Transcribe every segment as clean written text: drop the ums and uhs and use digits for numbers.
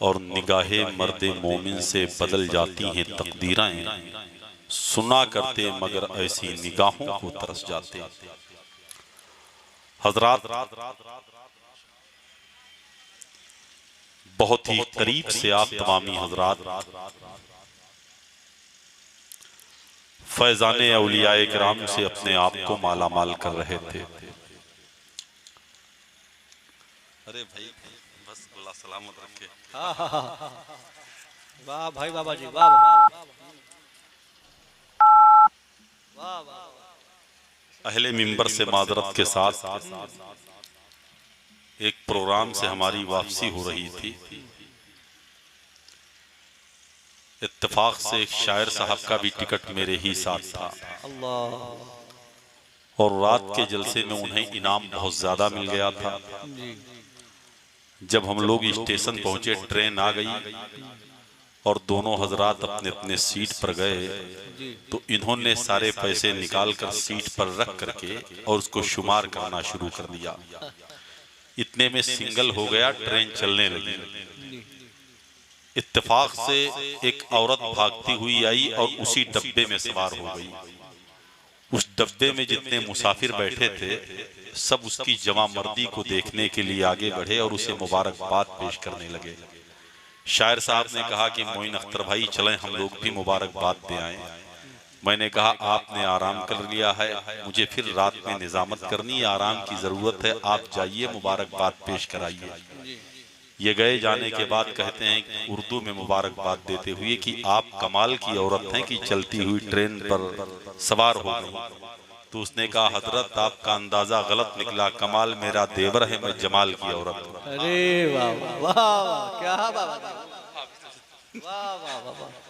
और निगाहे मर्दे मोमिन से बदल जाती हैं तकदीरें, सुना करते मगर ऐसी निगाहों को तरस जाते। हजरात, बहुत ही करीब से आप तमामी हजरात फैजाने औलियाए किराम से अपने आप को माला माल कर रहे थे। अरे भाई बस अल्लाह सलामत रखे। वाह भाई बाबा जी, वाह वाह वाह वाह। अहले मिंबर से माजरत के साथ एक प्रोग्राम से हमारी वापसी हो रही थी। इत्तेफाक से एक शायर साहब का भी टिकट मेरे ही साथ था और रात के जलसे में उन्हें इनाम बहुत ज्यादा मिल गया था। जब हम लोग स्टेशन पहुंचे, ट्रेन आ गई और दोनों हजरात अपने अपने सीट पर गए, तो इन्होंने सारे पैसे निकालकर सीट पर रख करके और उसको शुमार करना शुरू कर दिया। इतने में सिंगल हो गया, ट्रेन चलने लगी। इत्तेफाक से एक औरत भागती हुई आई और उसी डब्बे में सवार हो गई। उस डब्बे में जितने मुसाफिर बैठे थे सब उसकी जमा मर्दी को देखने के लिए आगे बढ़े और उसे मुबारकबाद पेश करने लगे। शायर साहब ने कहा कि मोइन अख्तर भाई चलें हम लोग भी मुबारकबाद दे आए। मैंने कहा आपने आराम कर लिया है, मुझे फिर रात में निजामत करनी है, आराम की जरूरत है, आप जाइए मुबारकबाद पेश कराइए। ये गए, जाने के बाद कहते हैं उर्दू में मुबारकबाद देते हुए कि आप कमाल की औरत हैं कि चलती हुई ट्रेन पर सवार हो गई। तो उसने कहा हजरत आपका अंदाजा गलत निकला, कमाल मेरा देवर है, मैं जमाल की औरत हूँ। अरे वाह वाह वाह, क्या बात, वाह वाह वाह।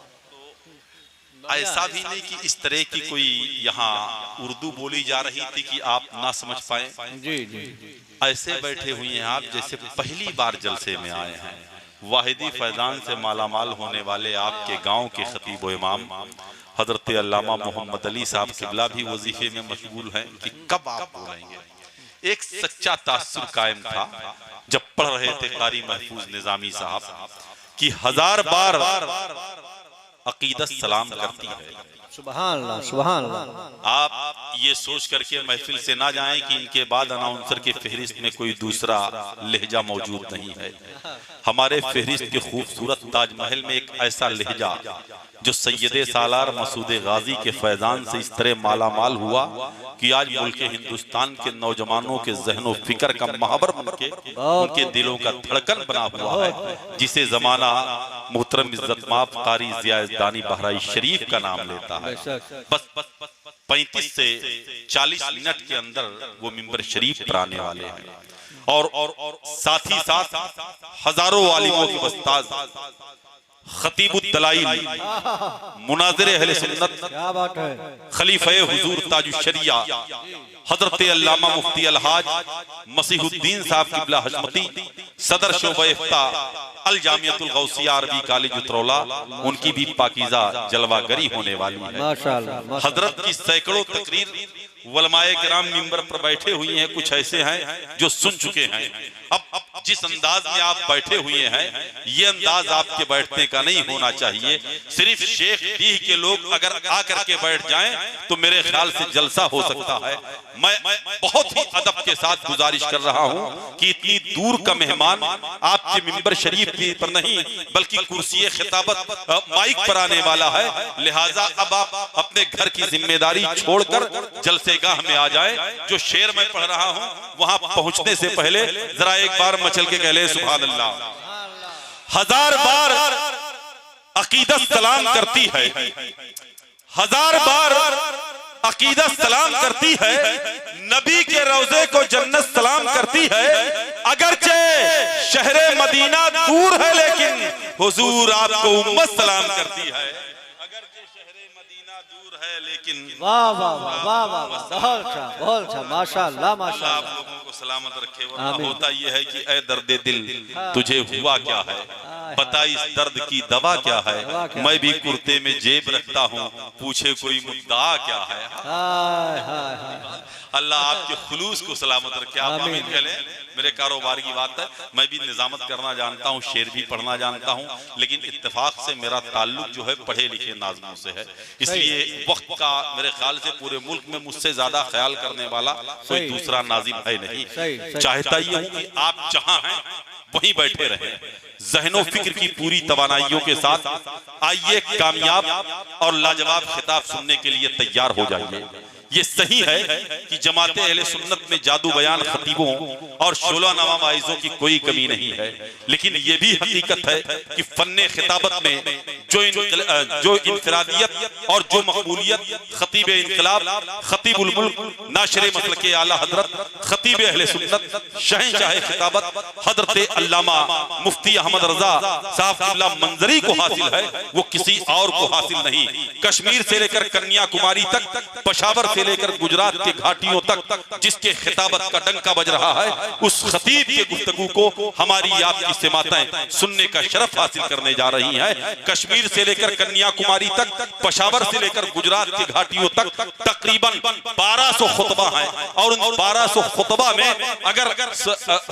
ऐसा भी नहीं कि इस तरह की कोई यहाँ उर्दू बोली जा रही थी कि आप ना समझ पाए। जी जी, ऐसे बैठे हुए हैं आप जैसे पहली बार जलसे में आए हैं। वाहिदी फैजान से मालामाल होने वाले आपके गांव के खतीब व इमाम हजरत अल्लामा मोहम्मद अली साहब किबला भी वजीफे में मशगूल हैं कि कब आप बोलेंगे। एक सच्चा तासुर कायम था जब पढ़ रहे थे कारी महफूज निजामी साहब कि 1000 बार अकीदत सलाम करती है। सुभान अल्लाह सुभान अल्लाह। आप ये सोच करके महफिल से ना जाएं कि इनके बाद अनाउंसर के फहरिस्त में कोई दूसरा लहजा मौजूद नहीं है। हमारे फहरिस्त के खूबसूरत ताजमहल में एक ऐसा लहजा जो सैयदे सालार मसूद गाजी के फैजान से इस तरह माला माल हुआ कि आज मुल्क हिंदुस्तान के नौजवानों के जहनो फिक्र का महावर बनके उनके दिलों का धड़कन बना हुआ है, जिसे जमाना मुहतरम इज्जत माफ कारी जियादानी बहराई शरीफ का नाम लेता है। बस 35 से 40 मिनट के अंदर वो मिंबर शरीफ पर आने वाले हैं और साथ ही साथ हजारों आलिमों की उस्ताद खतीबुद्दलाइल मुनाज़िर अहले सुन्नत क्या बात है, खलीफे हुजूर ताजुश शरिया हजरत अल्लामा मुफ्ती अलहाज मसीहुद्दीन साहब किबला हशमती सदर शोबा इफ्ता अल जामियतुल गौसिया अरबी कॉलेज उतरौला, उनकी भी पाकीज़ा जलवागरी होने वाली है। माशाअल्लाह। हजरत की सैकड़ों तकरीर उलमाए किराम मिंबर पर बैठे हुए हैं, कुछ ऐसे हैं जो सुन चुके हैं। अब जिस अंदाज में आप बैठे हुए हैं ये अंदाज आपके बैठने का नहीं होना चाहिए। सिर्फ शेख डीह के लोग अगर आकर के बैठ जाएं तो मेरे ख्याल से जलसा हो सकता है। मैं बहुत ही अदब के साथ गुजारिश कर रहा हूं कि इतनी दूर का मेहमान आपके मिंबर शरीफ पर नहीं बल्कि कुर्सी खिताबत माइक पर आने वाला है, लिहाजा अब आप अपने घर की जिम्मेदारी छोड़कर जलसेगाह में आ जाए। जो शेर मैं पढ़ रहा हूं वहां पहुंचने से पहले जरा एक बार मचल के कह ले सुभान अल्लाह। 1000 बार अकीदत सलाम करती है, 1000 बार अकीदत सलाम करती है, नबी के रोजे को जन्नत सलाम करती है। अगरचे शहरे मदीना दूर है लेकिन हुजूर आपको उम्मत सलाम करती है। अगरचे शहरे मदीना दूर है लेकिन वाह वाह वाह वाह वाह, बहुत अच्छा माशाअल्लाह माशाअल्लाह। आप लोगों को सलामत रखे। वरना होता यह है कि ए दर्द दिल तुझे हुआ क्या है, बता इस दर्द की दवा क्या है। मैं भी कुर्ते में जेब रखता हूँ, पूछे कोई मुद्दा क्या है। अल्लाह आपके खुलूस को सलामत रखे। आप आमीन कह लें। मेरे कारोबार की बात है, मैं भी निजामत करना जानता हूँ, शेर भी पढ़ना जानता हूँ, लेकिन इत्तेफाक से मेरा ताल्लुक जो है पढ़े लिखे नाज़िमों से है। इसलिए वक्त का मेरे ख्याल से पूरे मुल्क में मुझसे ज्यादा ख्याल करने वाला कोई दूसरा नाजिम है नहीं। चाहता ये हूँ कि आप जहाँ हैं वहीं बैठे रहें, ज़हनो फिक्र की पूरी तवानाइयों के साथ आइए, कामयाब और लाजवाब खिताब सुनने के लिए तैयार हो जाइए। ये सही है कि जमाते अहले सुन्नत में जादू बयान खतीबों और शोला नवा वाइजों की कोई कमी नहीं है, लेकिन ये भी हकीकत है कि फन्ने खिताबत में जो इनफरादियत और जो मकबूलियत खतीब इनकलाब, खतीबुल मुल्क, नाशरे मसलके आला हजरत, खतीब अहले सुन्नत, शहंशाह खिताबत हजरत अल्लामा मुफ्ती अहमद रजा साहब किबला मंजरी को हासिल है, वो किसी और को हासिल नहीं। कश्मीर से लेकर कन्याकुमारी तक, पेशावर से लेकर गुजरात के घाटियों तक जिसके खिताबत का डंका बज रहा है, उस खतीब के गुफ्तगू को हमारी आपकी सिमातें सुनने का शरफ हासिल करने जा रही हैं। कश्मीर से लेकर कन्याकुमारी तक, पेशावर से लेकर गुजरात के घाटियों तक तकरीबन 1200 खुतबा हैं, और उन 1200 खुतबा में अगर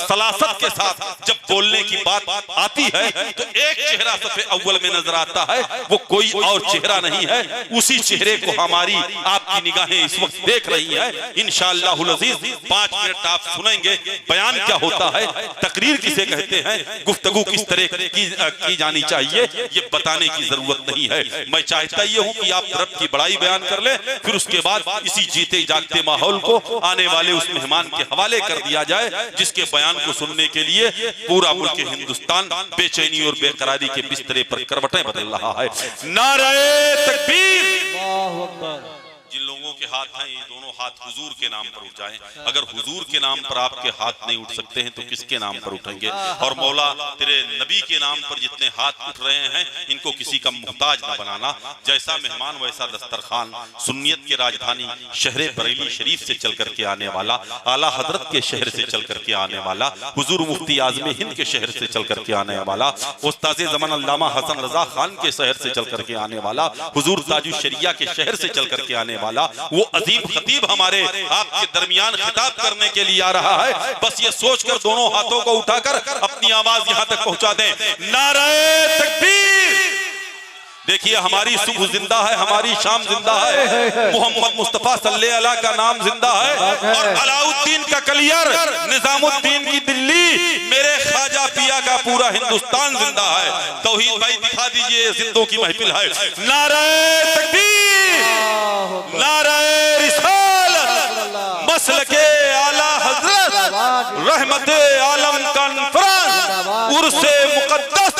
सलासत के साथ जब बोलने की बात आती है तो एक चेहरा सबसे अव्वल में नजर आता है, वो कोई और चेहरा नहीं है। उसी चेहरे को हमारी आपकी निगाहें इस वक्त देख रही है। इंशाअल्लाहुल अज़ीज़ 5 मिनट आप सुनेंगे बयान क्या होता है, तकरीर किसे कहते हैं, गुफ्तगू किस तरह की जानी चाहिए, ये बताने की जरूरत नहीं है। मैं चाहता ये हूँ कि आप रब की बड़ाई बयान कर ले, फिर उसके बाद इसी जीते जागते माहौल को आने वाले उस मेहमान के हवाले कर दिया जाए जिसके बयान को सुनने के लिए पूरा मुल्क हिंदुस्तान बेचैनी और बेकरारी के बिस्तरे पर करवटें बदल रहा है। नारे तकबीर। जिन लोगों के हाथ हैं ये दोनों हाथ हुजूर के नाम पर उठ जाएं। अगर हुजूर के नाम पर आपके हाथ नहीं उठ सकते हैं तो किसके नाम पर उठेंगे? और मौला तेरे नबी के नाम पर जितने हाथ उठ रहे हैं इनको किसी का मुहताज न बनाना। जैसा मेहमान वैसा दस्तरखान। सुन्नियत की राजधानी शहर बरेली शरीफ से चल करके आने वाला, आला हजरत के शहर से चल करके आने वाला, हुजूर मुफ्ती आज़म हिंद के शहर से चल करके आने वाला, उस्ताद ज़मान अल्लामा हसन रजा खान के शहर से चल करके आने वाला, हुजूर ताजुश शरिया के शहर से चल करके आने वाला, वो अजीम खतीब हमारे आपके दरमियान खिताब करने के लिए आ रहा है। बस ये सोचकर दोनों हाथों को उठाकर अपनी आवाज यहां तक पहुंचा दें। नारे तकबीर। देखिए हमारी सुबह जिंदा है, हमारी शाम जिंदा है, मोहम्मद मुस्तफा सल्लल्लाहु अलैहि का नाम जिंदा है, और अलाउद्दीन का कलियर, निजामुद्दीन की दिल्ली, मेरे ख्वाजा पिया का पूरा हिंदुस्तान जिंदा है। तौहीद भाई दिखा दीजिए जिंदों की महफिल है। नारे तकबीर, नारे रिसालत, मसलके आला हजरत, रहमते आलम कॉन्फ्रेंस, उर्से मुकद्दस,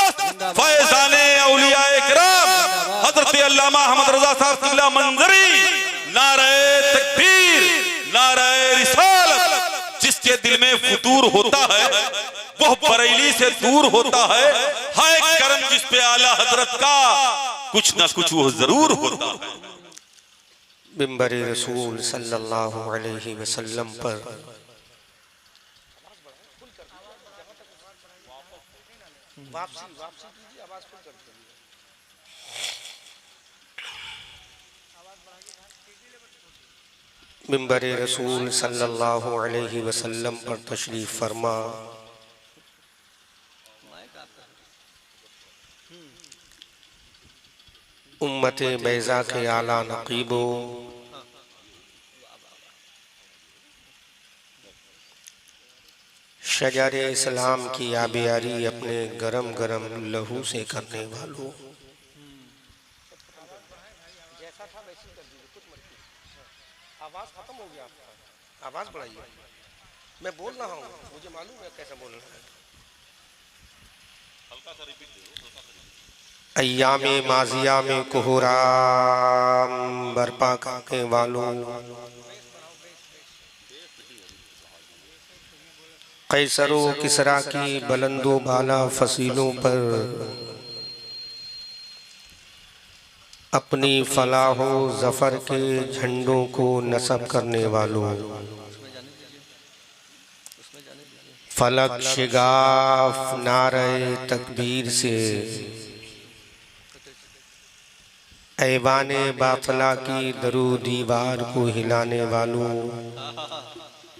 फैजाने औलियाए किराम हजरत अल्लामा अहमद रजा साहब किबला मंजरी। नारे तकबीर, नारे रिसालत। जिसके दिल में फुतूर होता है वह बरेली से दूर होता है। हाय करम जिस पे आला हजरत का कुछ ना कुछ वो जरूर होता है। मिंबर रसूल सल्लल्लाहु अलैहि वसल्लम पर मिंबर रसूल सल्लल्लाहु अलैहि वसल्लम पर तशरीफ फरमा उम्मते बैज़ा के आला नकीबो, शजर इस्लाम की आबियारी अपने गरम गरम लहू से करने वालों, आवाज खत्म हो गया आपका, आवाज बढ़ाइए। मैं बोल रहा हूँ, मुझे मालूम है कैसे बोलना है। अय्यामे माजिया में कोहराम बर्पा करने वालों, कैसरो किसरा की बुलंदो बाला फसीलों पर अपनी फलाहो जफर के झंडों को नस्ब करने वालों, फलक शिगाफ नारे तकबीर से ऐवाने बाफला की दरो दीवार को हिलाने वालों,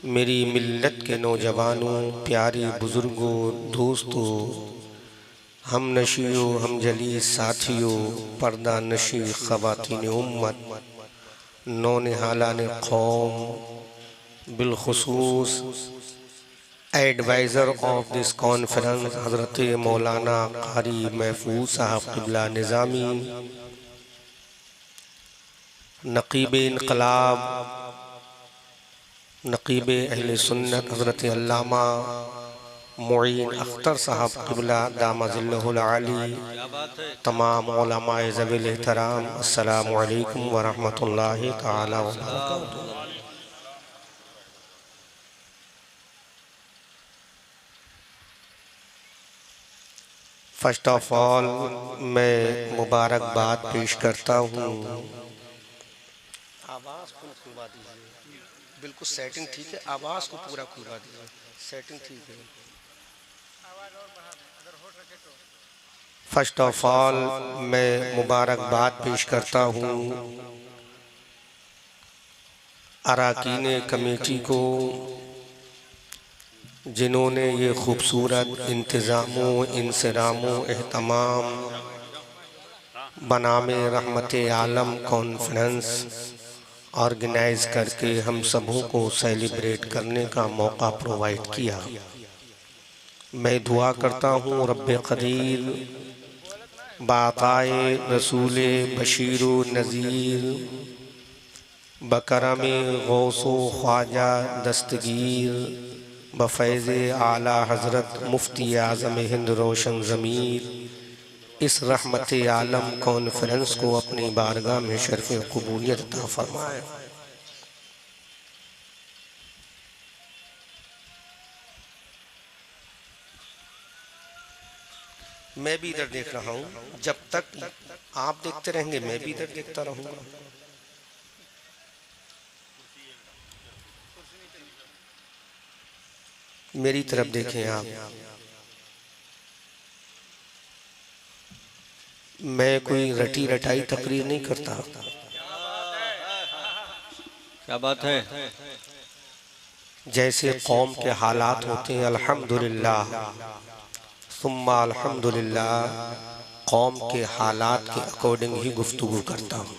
मेरी मिल्लत के नौजवानों, प्यारे बुजुर्गों, दोस्तों, हम नशियों, हम जली साथियों, पर्दा नशी ख़वातीन उम्मत, नौनिहालान कौम, बिलखुसूस एडवाइज़र ऑफ दिस कॉन्फ्रेंस हज़रत मौलाना कारी महफूज साहब क़िबला निज़ामी, नक़ीब इनक़लाब, नक़ीब अहले सुन्नत हज़रत अल्लामा मुईन अख्तर साहब क़िबला दामज़िल्लहुल आली, तमाम उलमाए ज़वील एहतराम, अस्सलामु अलैकुम व रहमतुल्लाहि तआला व बरकातुहू। फर्स्ट ऑफ ऑल मैं मुबारकबाद पेश करता हूँ। आवाज़ को खुलवा दीजिए, बिल्कुल सेटिंग ठीक है, आवाज़ को पूरा खुलवा दीजिए, सेटिंग ठीक है। फर्स्ट ऑफ ऑल मैं मुबारकबाद पेश करता हूँ अरकान कमेटी को, जिन्होंने ये खूबसूरत इंतज़ामों, इंसरामों, एहतमाम बनामे रहमत आलम कॉन्फ्रेंस ऑर्गेनाइज करके हम सबों को सेलिब्रेट करने का मौका प्रोवाइड किया। मैं दुआ करता हूँ रब्बे क़दीर बाताए रसूले बशीर नज़ीर बकरम गौसो ख्वाजा दस्तगीर बफ़ैज़ आला हज़रत मुफ्ती आज़म हिंद रोशन ज़मीर इस रहमत आलम कॉन्फ्रेंस को अपनी बारगाह में शर्फ़ क़बूलियत अता फ़रमाए। मैं भी इधर देख रहा हूँ, जब तक आप देखते रहेंगे मैं भी इधर देखता रहूँगा। मेरी तरफ देखें आप। मैं कोई रटी रटाई तकरीर नहीं करता। क्या बात है। जैसे कौम के हालात होते हैं, अल्हम्दुलिल्लाह सुम्मा अल्हम्दुलिल्लाह, कौम के हालात के अकॉर्डिंग ही गुफ्तगू करता हूँ।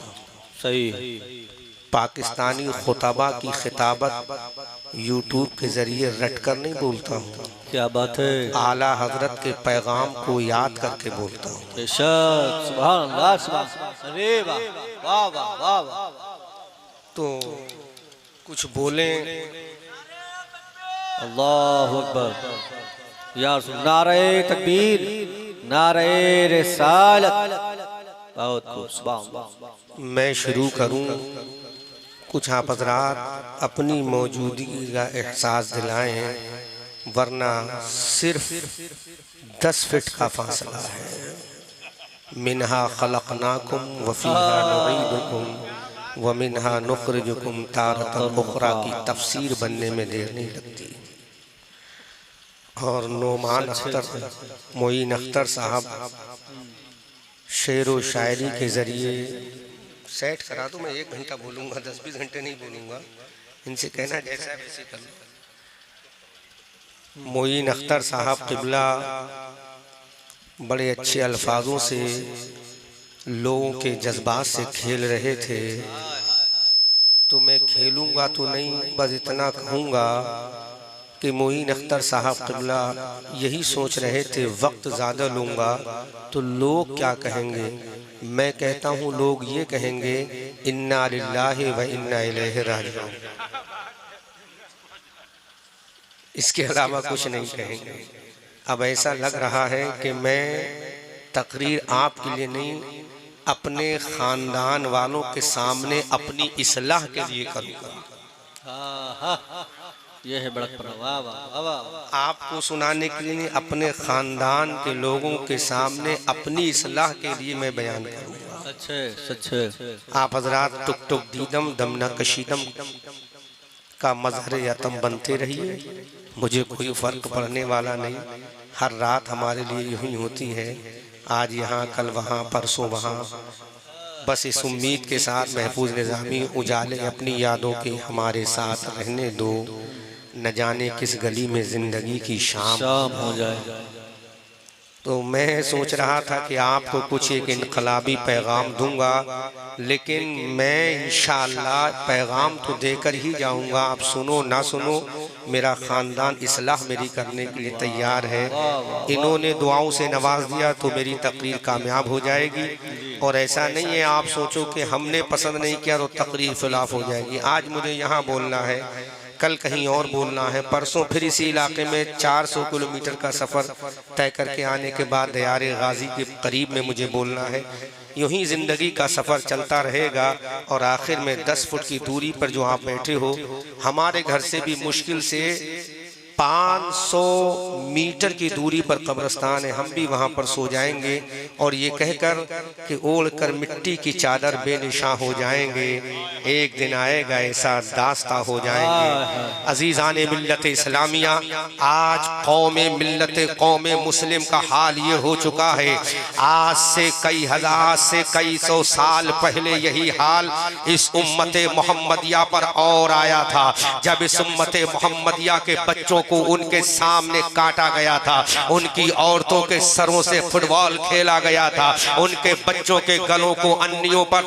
सही। पाकिस्तानी खुतबा की खिताबत यूट्यूब के जरिए रट कर नहीं बोलता हूँ। क्या बात है। आला हजरत के पैगाम को याद करके बोलता हूँ। बेशक, सुभान अल्लाह, सुभान अल्लाह। अरे वाह वाह वाह वाह वाह। तो कुछ बोलें। अल्लाहु अकबर। या रसूल, नारे तकबीर, नारे रिसालत। बहुत खूब, सुभान अल्लाह। मैं शुरू करूं, कुछ आप हज़रात अपनी मौजूदगी का एहसास दिलाएं, वरना सिर्फ 10 फीट का फासला है। मिन्हा खलक़नाकुम व फ़ीहा नुईदुकुम व मिन्हा नुख़रिजुकुम तारतन उख़रा की तफसीर बनने में देर नहीं लगती। और नोमान अख्तर, मोइन अख्तर साहब शेर व शायरी के ज़रिए सेट करा दो। मैं 1 घंटा बोलूँगा, 10-20 घंटे नहीं बोलूँगा। इनसे कहना जैसा है वैसे कर लो। मोइन अख्तर साहब क़िबला बड़े अच्छे अल्फाजों से लोगों के जज्बात से खेल रहे थे। तो मैं खेलूँगा तो नहीं, बस इतना कहूँगा कि मोइन अख्तर साहब क़िबला यही सोच रहे थे, वक्त ज़्यादा लूँगा तो लोग क्या कहेंगे। मैं कहता हूँ लोग ये कहेंगे इन्ना लिल्लाहि व इन्ना इलैहि राजिऊन, इसके अलावा कुछ नहीं कहेंगे। अब ऐसा लग रहा है कि मैं तकरीर आपके लिए नहीं, अपने ख़ानदान वालों के सामने अपनी इस्लाह के लिए करूँगा। ये है बड़कपना। वाह वाह वाह। आपको सुनाने के लिए, अपने ख़ानदान के लोगों के सामने अपनी इस्लाह के लिए मैं बयान करूँगा। अच्छे सच्चे। आप हज़रात टुक टुक दीदम दमना कशीदम का मज़हर यतम बनते रहिए, मुझे कोई फ़र्क पड़ने वाला नहीं। हर रात हमारे लिए यूँ ही होती है, आज यहाँ कल वहाँ परसों वहाँ। बस इस उम्मीद के साथ महफूज निज़ामी उजाले अपनी यादों के हमारे साथ रहने दो, न जाने किस गली में ज़िंदगी की शाम हो जाए। तो मैं सोच रहा था कि आपको कुछ एक इनकलाबी पैगाम दूंगा, लेकिन मैं इंशाअल्लाह पैगाम तो देकर ही जाऊंगा। आप सुनो ना सुनो, मेरा ख़ानदान इस्लाह मेरी करने के लिए तैयार है। इन्होंने दुआओं से नवाज दिया तो मेरी तकरीर कामयाब हो जाएगी। और ऐसा नहीं है आप सोचो कि हमने पसंद नहीं किया तो तकरीर खिलाफ हो जाएगी। आज मुझे यहाँ बोलना है, कल कहीं और बोलना है, परसों फिर इसी इलाके में 400 किलोमीटर का सफ़र तय करके आने के बाद दयारे गाजी के करीब में मुझे बोलना है। यूं ही ज़िंदगी का सफ़र चलता रहेगा और आखिर में 10 फुट की दूरी पर जो आप बैठे हो, हमारे घर से भी मुश्किल से 500 मीटर की दूरी पर कब्रिस्तान है। हम भी वहाँ पर सो जाएंगे और ये कहकर कि ओढ़ कर मिट्टी की चादर बेनिशां हो जाएंगे। एक दिन आएगा ऐसा दास्ता हो जाएंगे। अजीज़ान मिल्लत इस्लामिया, आज कौम मुस्लिम का हाल ये हो चुका है। आज से कई हजार से कई सौ साल पहले यही हाल इस उम्मत मोहम्मदिया पर और आया था, जब इस उम्मत मोहम्मदिया के बच्चों को उनके सामने काटा गया था, उनकी औरतों के सरों से फुटबॉल खेला गया था, उनके बच्चों के गलों को अन्नियों पर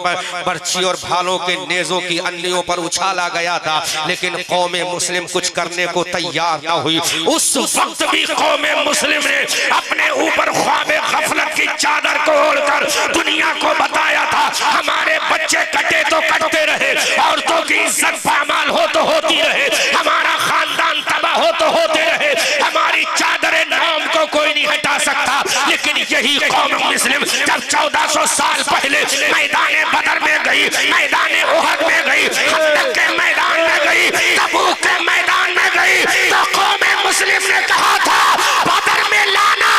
बर्छी और भालों के नेज़ों की अन्नियों पर उछाला गया था। लेकिन कौम मुस्लिम कुछ करने को तैयार न हुई। उस वक्त भी कौम मुस्लिम ने अपने ऊपर ख्वाबे गफलत की चादर को ओढ़कर दुनिया को बताया था, हमारे बच्चे कटे तो कटते रहे, औरतों की इज्जत पामाल हो तो होती रहे, हमारा खानदान तबाह हो तो होते रहे, हमारी चादरे नाम को कोई नहीं हटा सकता। लेकिन यही कौम मुस्लिम जब 1400 साल पहले मैदान बदर में गई, मैदान उहद में गई, खंदक के मैदान में गई, तबूक के मैदान में गई, तो कौम मुस्लिम ने कहा था बदर में लाना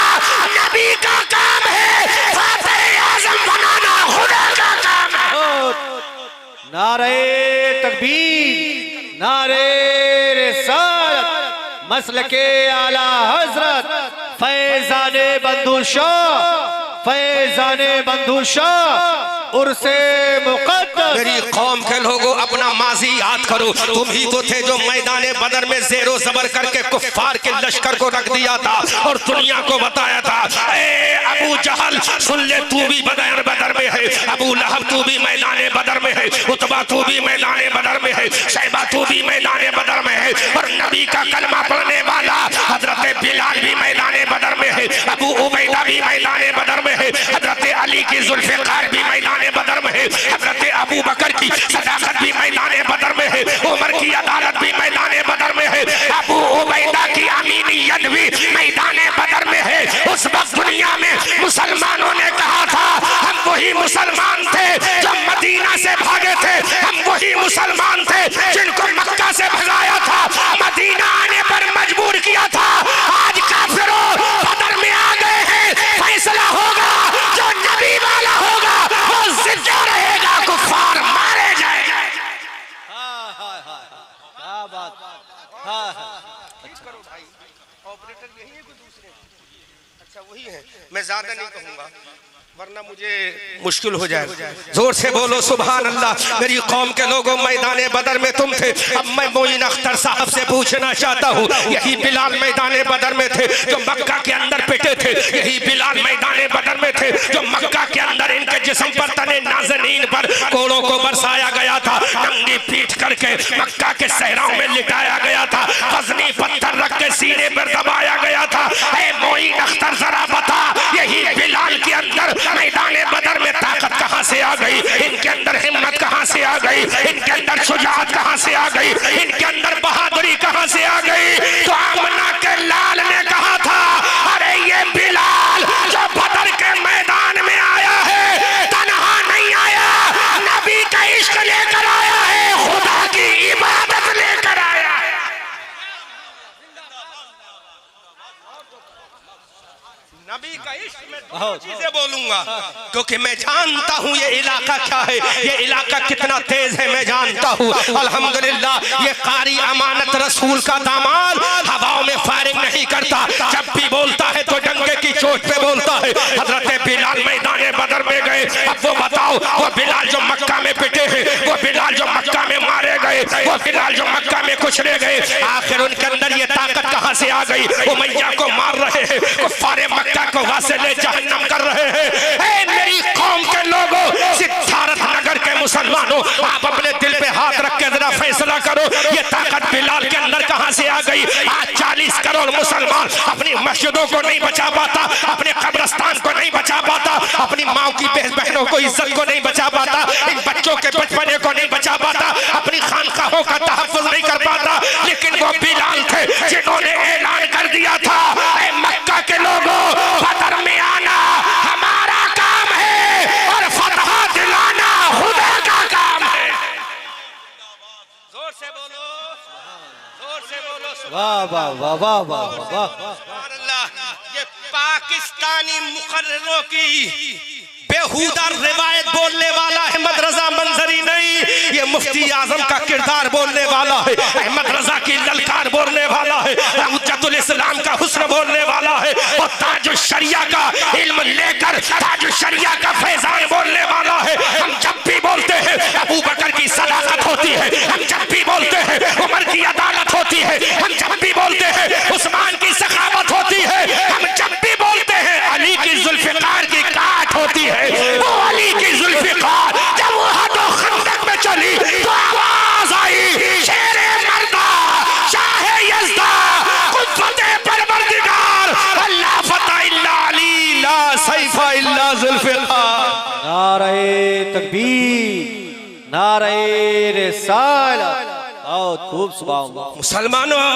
नबी का काम है, फातिह आज़म बनाना खुदा का काम है। नारे तकबीर, नारे रिसालत, मसलके आला हजरत फैजाने बंधु शाह, फैजाने बंधु शाह उर्से मुक़द्दस। मेरी कौम के लोगों, अपना माजी याद करो। तुम ही तो थे जो मैदान बदर में ज़ेरो ज़बर करके कुफ्फार के लश्कर को रख दिया था और दुनिया को बताया था, ए अबू जहल सुन ले, तू भी मैदान बदर में है, अबू लहब तू भी मैदान बदर में है, उतबा तू भी मैदान बदर में है, शैबा तू भी मैदान बदर में है, और नबी का कलमा पढ़ने वाला हजरत बिलाल भी मैदान बदर में है, अबू उबैदा भी मैदान बदर में है, हजरत अली की जुल्फ़िकार भी मैदान बदर में है, हजरत अबू बकर की सदाकत भी मैदान बदर में है, उमर की अदालत भी मैदान बदर में है, अबू उबैदा की अमीनियत भी मैदान बदर में है। उस वक्त दुनिया में मुसलमानों ने कहा था हम वही मुसलमान थे जो मदीना से भागे थे, हम वही मुसलमान थे जिनको मक्का से भगाया था, मदीना आने पर मजबूर किया था। आज काफिरों बदर में आ गए हैं, फैसला होगा, जो नबी वाला होगा वो जिंदा रहेगा, कुफ्फार मारे जाएंगे। क्या बात, करो भाई, ऑपरेटर यही है कोई दूसरे? अच्छा वही है, मैं ज्यादा नहीं कहूंगा वरना मुझे मुश्किल हो जाएगा। जोर से बोलो सुभान अल्लाह। मेरी कौम के लोगों, मैदान बदर में तुम थे। अब मैं मोइन अख्तर साहब से पूछना चाहता हूँ, यही बिलाल मैदान बदर में थे जो मक्का के अंदर पिटे थे, यही बिलाल मैदान बदर में थे जो मक्का के अंदर इनके जिस्म पर तने नाज़नीन पर कोड़ों को बरसाया गया था, नंगी पीठ करके मक्का के सहराओं में लिटाया गया था, वज़नी पत्थर रख के सीने पर दबाया गया था। ऐ मोइन अख्तर जरा बता, यही बिलाल के अंदर मैदान बदर में ताकत कहां से आ गई, इनके अंदर हिम्मत कहां से आ गई, इनके अंदर शुजाअत कहां से आ गई, इनके अंदर बहादुरी कहां से आ गई? तो आमना के लाल ने कहा था, अरे ये बिलाल जो बदर के मैदान में आया है तन्हा नहीं आया, नबी का इश्क लेकर आया है, खुदा की इबादत लेकर आया है। नबी का इश्क में दो चीजें बोलूंगा, क्योंकि मैं जानता हूँ ये इलाका क्या है, ये इलाका कितना तेज है मैं जानता हूँ। अल्हम्दुलिल्लाह ये कारी अमानत रसूल का दामाद हवाओं में फायरिंग नहीं करता, जब भी बोलता है तो डंके की चोट पे बोलता है। हजरत बिलाल मैदान बदर में गए, अब वो बताओ वो बिलाल हिलाल जो मक्का में कुचले गए, आखिर उनके अंदर ये ताकत कहां से आ गई? उमैया को मार रहे हैं, कुफ्फारे मक्का को वासिले जहन्नम कर रहे हैं। ऐ मेरी कौम के लोगों, सिद्धार्थ नगर के मुसलमानों, आप अपने दिल पे हाथ रख के जरा फैसला करो, ये ताकत बिलाल के अंदर कहां से आ गई? आज 40 करोड़ मुसलमान अपनी मस्जिदों को नहीं बचा पाता, अपने कब्रिस्तान को नहीं बचा पाता, अपनी माँ की बहनों को इज्जत को नहीं बचा पाता, इन बच्चों के बचपने को नहीं बचा पाता, अपनी खानकाहों का तहफ़्फ़ुज़ नहीं कर पाता। लेकिन वो बिलाल थे जिन्होंने ऐलान कर दिया था, ऐ मक्का के लोगों, बदर में आना हमारा काम है और फतह दिलाना खुदा का काम है। जोर से बोलो, जोर से बोलो। वाह वाह वाह वाह वाह वाह। ये पाकिस्तानी मुकर्ररों की बेहुदा रिवायत बोलने वाला अहमद रजा मंजरी नहीं, ये मुफ्ती आजम का किरदार बोलने वाला है, अहमद रजा की ललकार बोलने वाला है, हुज्जतुल इस्लाम का हुस्न बोलने वाला है, और ताजुल शरिया का इल्म लेकर ताजुल शरिया का फैजान बोलने वाला है। हम जब भी बोलते हैं अबू बकर की सदाकत होती है, हम जब भी बोलते हैं उमर की अदालत होती है, हम जब भी बोलते हैं उस्मान की सखावत होती है, हम जब भी बोलते हैं अली की जुल्फिकार की काट होती है। वो अली की जुल्फिकार जब वो हदो खंदक में चली तो आवाज आई, शेरे मर्दा शाहे यज़दा कुद्वते परवरदिगार अल्लाह फतह इल्ला अली ला सैफा इल्ला जुल्फिकार। नारे तकबीर, नारे रिसालत। बहुत खूब सुभान। मुसलमानों,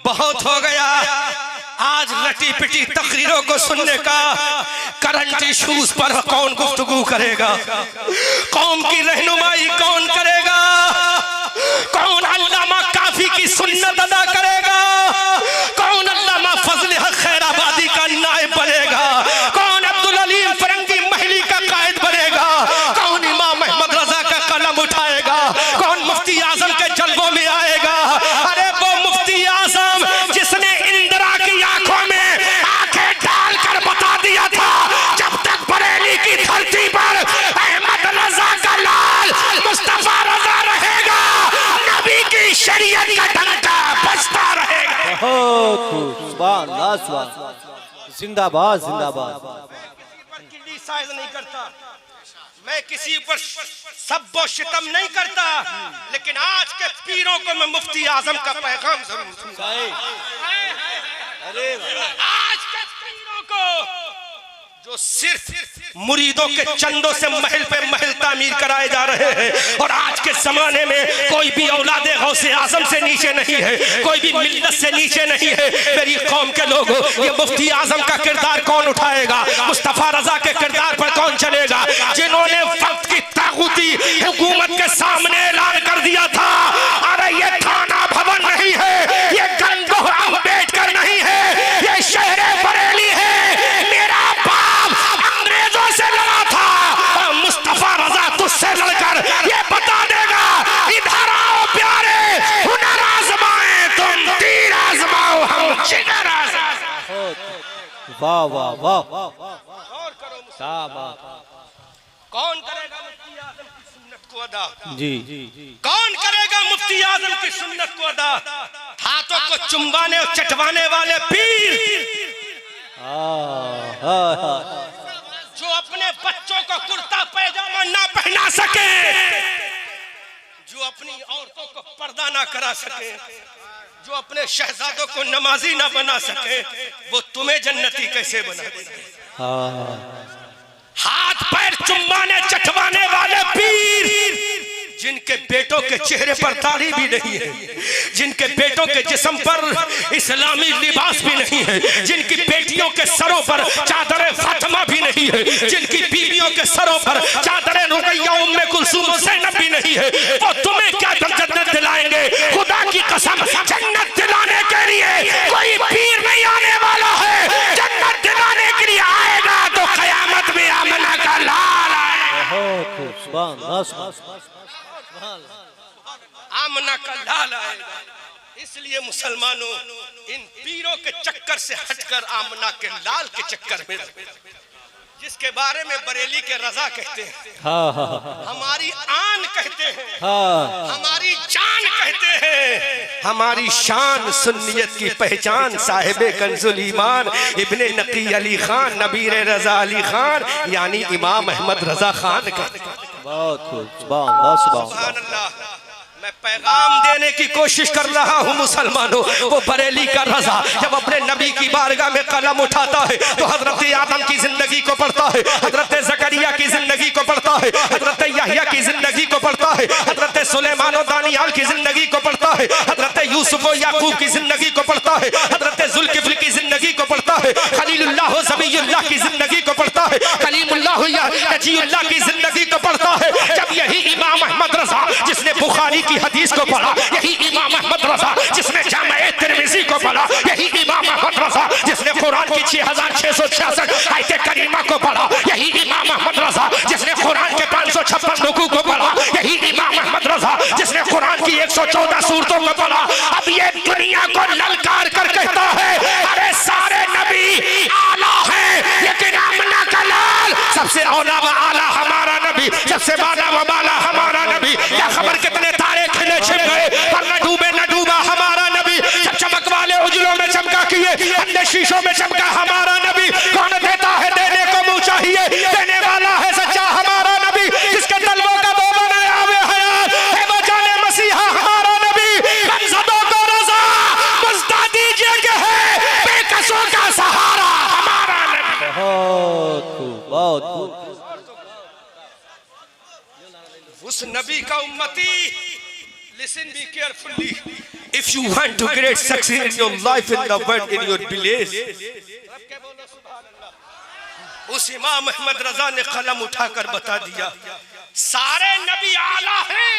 बहुत हो गया आज लटी पिटी तकरीरों को सुनने का। करंट इशूज पर कौन गुफ्तगू करेगा? कौम की रहनुमाई कौन करेगा? कौन अल्लामा काफी की सुन्नत अदा करेगा? कौन अल्लामा फजल हक खैराबादी का नायब बनेगा? कौन अब्दुल अलीम फरंगी महली का कायद बनेगा? कौन इमाम अहमद रजा का कलम उठाएगा? कौन मुफ्ती आजम के जलवों में आएगा? अरे वो मुफ्ती आजम जिसने इंदिरा की आंखों में आंखें डालकर बता दिया था, जब तक बरेली की धरती पर अहमद रजा का लाल मुस्तफा रजा रहेगा, नबी की शरीयत का डंका बजता रहेगा। बहुत खूब, सुभान अल्लाह, सुभान। जिंदाबाद जिंदाबाद। नहीं करता मैं, किसी ऊपर सब्बो शितम नहीं करता, लेकिन आज के पीरों को मैं मुफ्ती आजम का पैगाम जरूर दूंगा। आज के पीरों को जो सिर्फ मुरीदों के चंदों से महल पे महल तामीर कराए जा रहे हैं, और आज के जमाने में कोई भी औलादे गौसे आजम से नीचे नहीं है, कोई भी मिल्लत से नीचे नहीं है। मेरी कौम के लोगों, ये मुफ्ती आजम का किरदार कौन उठाएगा? मुस्तफा रजा के किरदार पर कौन चलेगा? जिन्होंने वक्त की तागूती हुकूमत के सामने ऐलान कर दिया था, अरे ये थाना भवन नहीं है, ये गंगोह अम्बेडकर नहीं है, ये शहर बरेली है। मेरा अंग्रेजों से लड़ा था, मुस्तफा रजा तुझसे लड़कर ये बता देगा, इधर आओ प्यारे, हुनर आजमाए तुम, तीर आजमाओ हम जिगर आजमाए। वाह वाह वाह। कौन करेगा मुफ्ती आजम की सुन्नत को अदा? जी, कौन करेगा मुफ्ती आजम की सुन्नत को अदा? हाथों को चुम्बाने और चटवाने वाले पीर, जो अपने बच्चों को कुर्ता पैजामा ना पहना सके, जो अपनी औरतों को पर्दा ना करा सके, जो अपने शहजादों को नमाजी ना बना सके, वो तुम्हें जन्नती कैसे बना देंगे? हाथ पैर चुम्बाने चटवाने वाले पीर, जिनके बेटों के चेहरे पर दाढ़ी भी नहीं है, जिनके बेटों के जिस्म पर इस्लामी लिबास भी नहीं है, जिनकी बेटियों के सरों पर चादर फातिमा भी नहीं है, जिनकी बीवियों के सरों पर चादर रुकैया उम्मे कुलसूम ज़ैनब भी नहीं है, वो तुम्हें क्या जन्नत दिलाएंगे? खुदा की कसम, जन्नत दिलाने के लिए कोई पीर नहीं आने वाला है, जन्नत दिलाने के लिए आएगा तो क़यामत में आमना का लाल आएगा। सुभान अल्लाह, आमना का लाल आएगा। इसलिए मुसलमानों, इन पीरों के चक्कर से हटकर आमना के लाल के चक्कर में, जिसके बारे में बरेली के रजा कहते हैं, हाँ हाँ हमारी आन कहते हैं, हाँ हमारी जान कहते हैं, हमारी शान सुन्नियत की पहचान साहिबे कंजुल ईमान इब्ने नकी अली खान नबीर रजा अली खान यानी इमाम अहमद रजा खान कहते हैं। बहुत खूब, बहुत सुभान अल्लाह। मैं पैगाम देने की कोशिश कर रहा हूँ मुसलमानों, वो बरेली का रजा जब अपने नबी की बारगाह में कलम उठाता है तो हजरत आदम की जिंदगी को पढ़ता है, हजरत जकरिया की जिंदगी को पढ़ता है, हजरत यहया की जिंदगी को पढ़ता है, हजरत सुलेमान और दानियाल की जिंदगी को पढ़ता है, हजरत यूसुफ और याकूब की जिंदगी को पढ़ता है, हजरत जुल्किफ्ल की जिंदगी को पढ़ता है, खलीलुल्लाह ज़बीउल्लाह की जिंदगी को पढ़ता है, कलीमुल्लाह नजीउल्लाह की जिंदगी को पढ़ता है। जब यही इमाम अहमद रजा जिसने बुखारी की हदीस को पढ़ा, यही इमाम अहमद रजा जिसने जामे तिर्मिज़ी को पढ़ा, यही इमाम अहमद रजा जिसने कुरान की 6666 आयत करीमा को पढ़ा, यही इमाम अहमद रजा जिसने कुरान के 556 रुकू को पढ़ा, यही इमाम अहमद रजा जिसने कुरान की 114 सूरतों को पढ़ा। अब ये दुनिया को ललकार कर कहता है अरे सारे नबी आला है लेकिन आमना का लाल सबसे औला व आला हमारा नबी, सबसे बाला व बाला हमारा नबी। क्या खबर कितने तारे खिले छिप गए पर न डूबे न डूबा हमारा नबी। जब चमक वाले उजलों में चमका किए अन्य शीशों में चमका हमारा नबी। कौन देता है देने को मुँह चाहिए, देने वाला है सच्चा हमारा नबी। जिसके तलवों का दो बनाया हुए हयात है वो जाने मसीहा हमारा नबी। गमज़दों को रज़ा मुस्ता दीजिए कि है बेकसों का सहारा हमारा नबी। बहुत खूब, बहुत खूब। उस नबी का उम्मती, listen be carefully, if you want to great success in your life, in the world, in your village, उस इमाम अहमद रजा ने कलम उठाकर बता दिया सारे नबी आला हैं।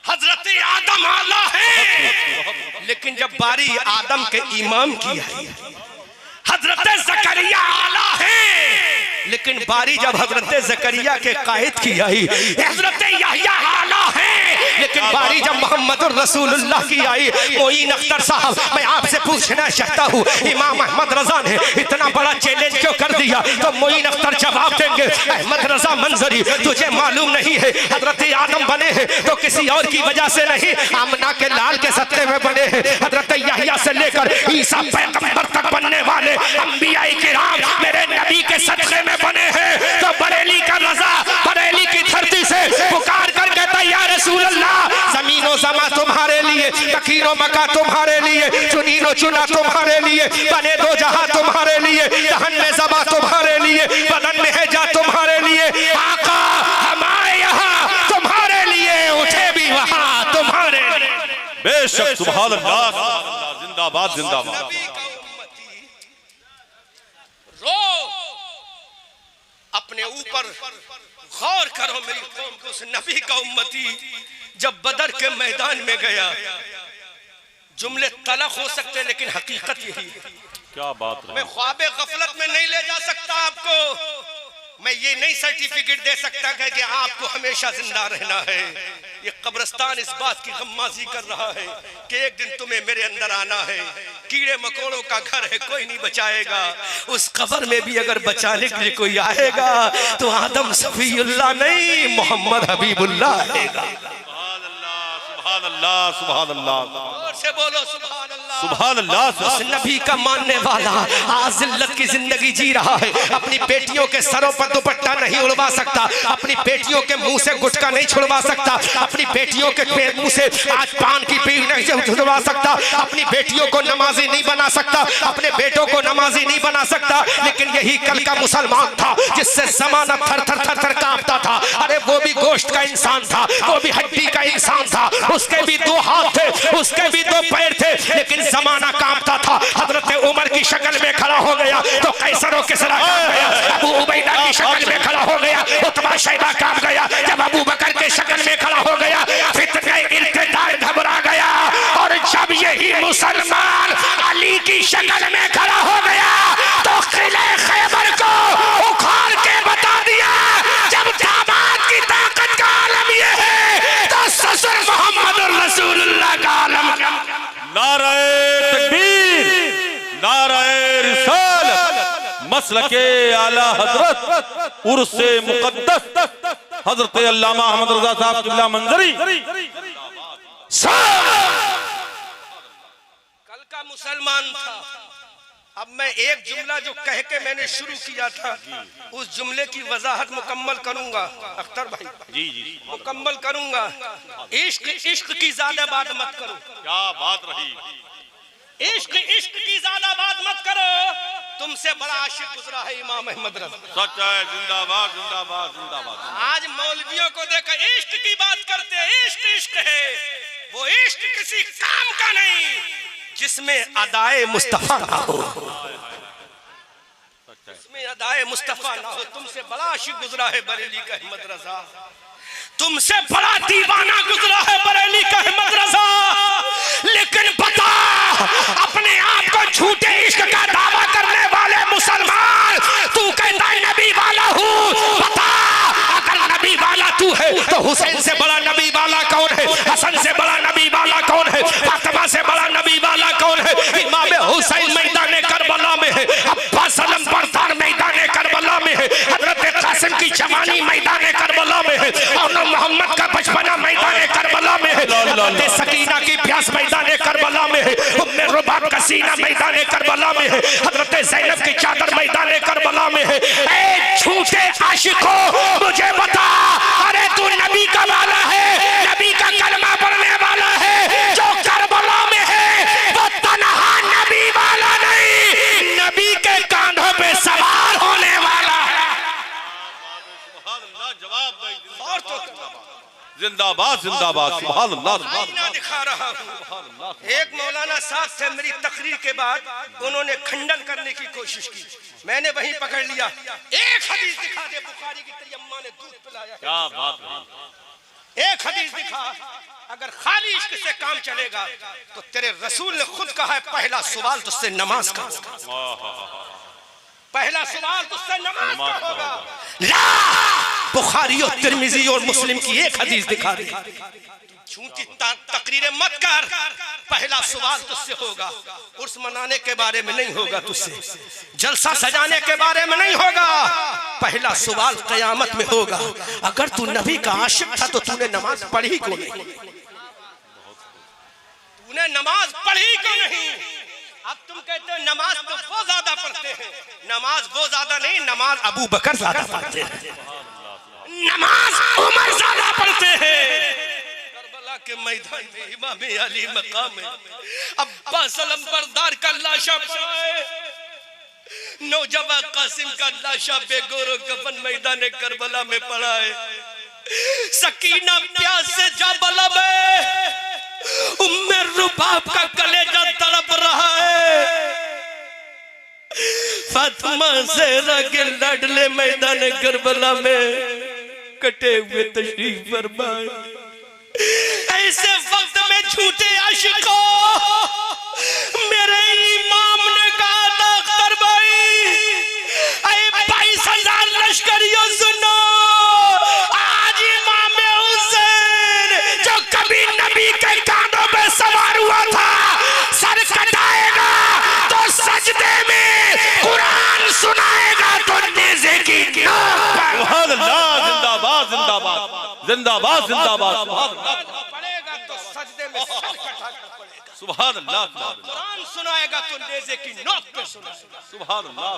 हजरत आदम आला है लेकिन जब बारी आदम के इमाम की आई, हजरत जकरिया आला है लेकिन बारी जब हजरत जकरिया के कायद की आई, हजरत यहया आला है लेकिन बारी जब मोहम्मद रसूलुल्लाह की आई। मोइन अख्तर साहब, मैं आपसे पूछना चाहता हूँ इमाम अहमद रजा ने इतना बड़ा चैलेंज क्यों कर दिया? तो मोइन अख्तर जवाब देंगे अहमद रजा मंजरी तुझे मालूम नहीं है हजरत आदम बने हैं तो किसी और की वजह से नहीं, आमना के लाल के सत्ते में बने हैं। हजरत यहया से लेकर ईसा पैगंबर तक बनने वाले अंबिया किराम मेरे नबी के सदक़े में बने हैं। तो बरेली का रजा बरेली की धरती से पुकार कर कहता है या रसूल अल्लाह, ज़मीनो ज़मा तुम्हारे लिए, तकीनो मका तुम्हारे लिए, चुनीनो चुना तुम्हारे लिए, बने दो जहां तुम्हारे लिए, दहन में ज़बा तुम्हारे लिए, बदन में है जा तुम्हारे लिए, आका हमारे यहाँ तुम्हारे लिए, उठे भी वहां तुम्हारे लिए। बेशक सुभान अल्लाह, जिंदाबाद जिंदाबाद। अपने ऊपर गौर करो मेरी कौम को। उस नबी का उम्मती जब बदर के मैदान में गया, जुमले तलख हो सकते लेकिन हकीकत यही है। क्या बात है। मैं ख्वाबे गफलत में नहीं ले जा सकता आपको, मैं ये नहीं सर्टिफिकेट दे सकता कि आपको हमेशा जिंदा रहना है। ये कब्रिस्तान इस बात की गम्माजी कर रहा है कि एक दिन तुम्हें मेरे अंदर आना है। कीड़े मकोड़ों का घर है, कोई नहीं बचाएगा। उस कब्र में भी अगर बचाने के लिए कोई आएगा तो आदम सफीउल्लाह नहीं, मोहम्मद हबीबुल्लाह आएगा। सुभान अल्लाह, सुभान अल्लाह, और से बोलो सुभान अल्लाह, सुभान अल्लाह। उस नबी का मानने वाला आज जिल्लत की जिंदगी जी रहा है। अपनी बेटियों के सरों पर दुपट्टा नहीं उड़वा सकता, अपनी बेटियों के मुंह से गुटखा नहीं छुड़वा सकता, अपनी बेटियों के मुंह से आज पान की बीड़ी नहीं छुड़वा सकता, अपनी बेटियों को नमाजी नहीं बना सकता, अपने बेटों को नमाजी नहीं बना सकता। लेकिन यही कल का मुसलमान था जिससे जमाना थर थर थर थर कांपता था। अरे वो भी गोश्त का इंसान था, वो भी हड्डी का इंसान था, उसके भी दो हाथ थे, उसके भी दो पैर थे, लेकिन जमाना कांपता था। हजरत उमर की शक्ल में खड़ा हो गया तो कैसर और किसरा कांप गया, अबू उबैदा की शक्ल में खड़ा हो गया, उतबा शैबा कांप गया, जब अबू बकर के शक्ल में खड़ा हो गया फितने इल्तिदार घबरा गया। और जब यही मुसलमान अली की शक्ल में खड़ा हो गया तो किले खैबर को उखाड़ के बता दिया जब दामाद की ताकत का आलम ये है तो ससुर मोहम्मद रसूलुल्लाह का आलम। नारे तकबीर, नारे मसलके आला हजरत उर्से मुकद्दस हजरत अल्लामा अहमद रजा साहब किबला मंजरी। कल का मुसलमान था, अब मैं एक जुमला जो कह के मैंने शुरू किया था उस जुमले की वजाहत मुकम्मल करूंगा। अख्तर भाई जी मुकम्मल करूंगा। इश्क इश्क की ज्यादा बात मत करो। क्या बात रही। इश्क इश्क की ज्यादा बात मत करो। तुमसे बड़ा आशिक गुजरा है इमाम अहमद रजा। सच है, जिंदाबाद जिंदाबाद जिंदाबाद। आज मौलवियों को देखकर इश्क की बात करते हैं। इश्क इश्क है, वो इश्क किसी काम का नहीं जिसमें अदाए मुस्तफा ना हो, जिसमें अदाए मुस्तफा ना हो। तुमसे बड़ा आशिक गुजरा है बरेली का अहमद रजा, तुमसे बड़ा दीवाना गुजरा है बरेली का अहमद रजा। लेकिन बता, अपने आप को झूठे इश्क का दावा करने वाले मुसलमान, तू कहता है नबी वाला हूँ। बता, अगर नबी वाला तू है तो हुसैन से बड़ा नबी वाला कौन है? हसन से बड़ा नबी वाला कौन है? फातिमा से बड़ा नबी वाला कौन है? इमाम हुसैन मैदान करबला में है, अब्बास अलमबरदार मैदान करबला में है, हजरत कासिम की जवानी मैदान करबला में है, और मोहम्मद का बचपना मैदान करबला में है, हजरत सकीना की प्यास मैदान करबला में है, उम्मे रुबाब का सीना मैदान करबला में है, हजरत ज़ैनब की चादर मैदान करबला में है। ए झूठे आशिकों, मुझे बता, अरे तू नबी का वाला है, नबी का कलमा पढ़ने वाला है, जो करबला में है वो तन्हा नबी वाला नहीं, नबी के कांधों पे सवार होने वाला है। और तो जिंदाबाद जिंदाबाद सुभान अल्लाह। आईना दिखा रहा हूँ। एक मौलाना साहब थे, मेरी तकरीर के बाद उन्होंने खंडन करने की कोशिश की, मैंने वहीं पकड़ लिया। एक हदीस दिखा दे बुखारी की, तेरी अम्मा ने दूध पिलाया। क्या बात है। एक हदीस दिखा, अगर खाली इश्क से काम चलेगा तो तेरे रसूल ने खुद कहा है, पहला सवाल तुझसे नमाज का, पहला सवाल तुझसे नमाज का होगा। ला, बुखारी और तिरमिजी और मुस्लिम की एक हदीस दिखा दे। झूठी तकरीरें मत कर, पहला सवाल तुझसे होगा। उर्स मनाने के बारे में नहीं होगा तुझसे, जलसा सजाने के बारे में नहीं होगा, पहला सवाल कयामत में होगा। अगर तू नबी का आशिक था तो तूने नमाज पढ़ी क्यों नहीं? तूने नमाज पढ़ी क्यों नहीं? अब तुम कहते हो नमाज तो वो ज्यादा पढ़ते हैं। नमाज वो ज्यादा नहीं, नमाज अबू बकर ज्यादा पढ़ते हैं, नमाज उमर ज्यादा पढ़ते हैं। करबला के मैदान में इमाम अली मकाम में अब्बास अलमबरदार का लाशा पड़ा है, नौजवान कासिम का लाशा बेगोरो कफन मैदान करबला में पड़ा है, सकीना प्यास से जा बलब है, उम्मे रुबाब का कलेजा तड़प रहा है, फातिमा ज़हरा के लाडले मैदान करबला में कटे हुए तशरीफ फरमाए। ऐसे वक्त में झूठे आशिकों, मेरे इमाम ने कहा था, अख्तर भाई, 22,000 लश्करियों सुनो, आज इमाम हुसैन जो कभी नबी के कांधों पे सवार हुआ था, सर कटाएगा तो सजदे में कुरान सुनाएगा तो नेज़े की नोक पर। जिंदाबाद जिंदाबाद जिंदाबाद जिंदाबाद पड़ेगा तो सजदे में सर कटाकर पड़ेगा। सुभान अल्लाह। कुरान सुनाएगा तो नेज़े की नोक पे सुनाएगा। सुभान अल्लाह।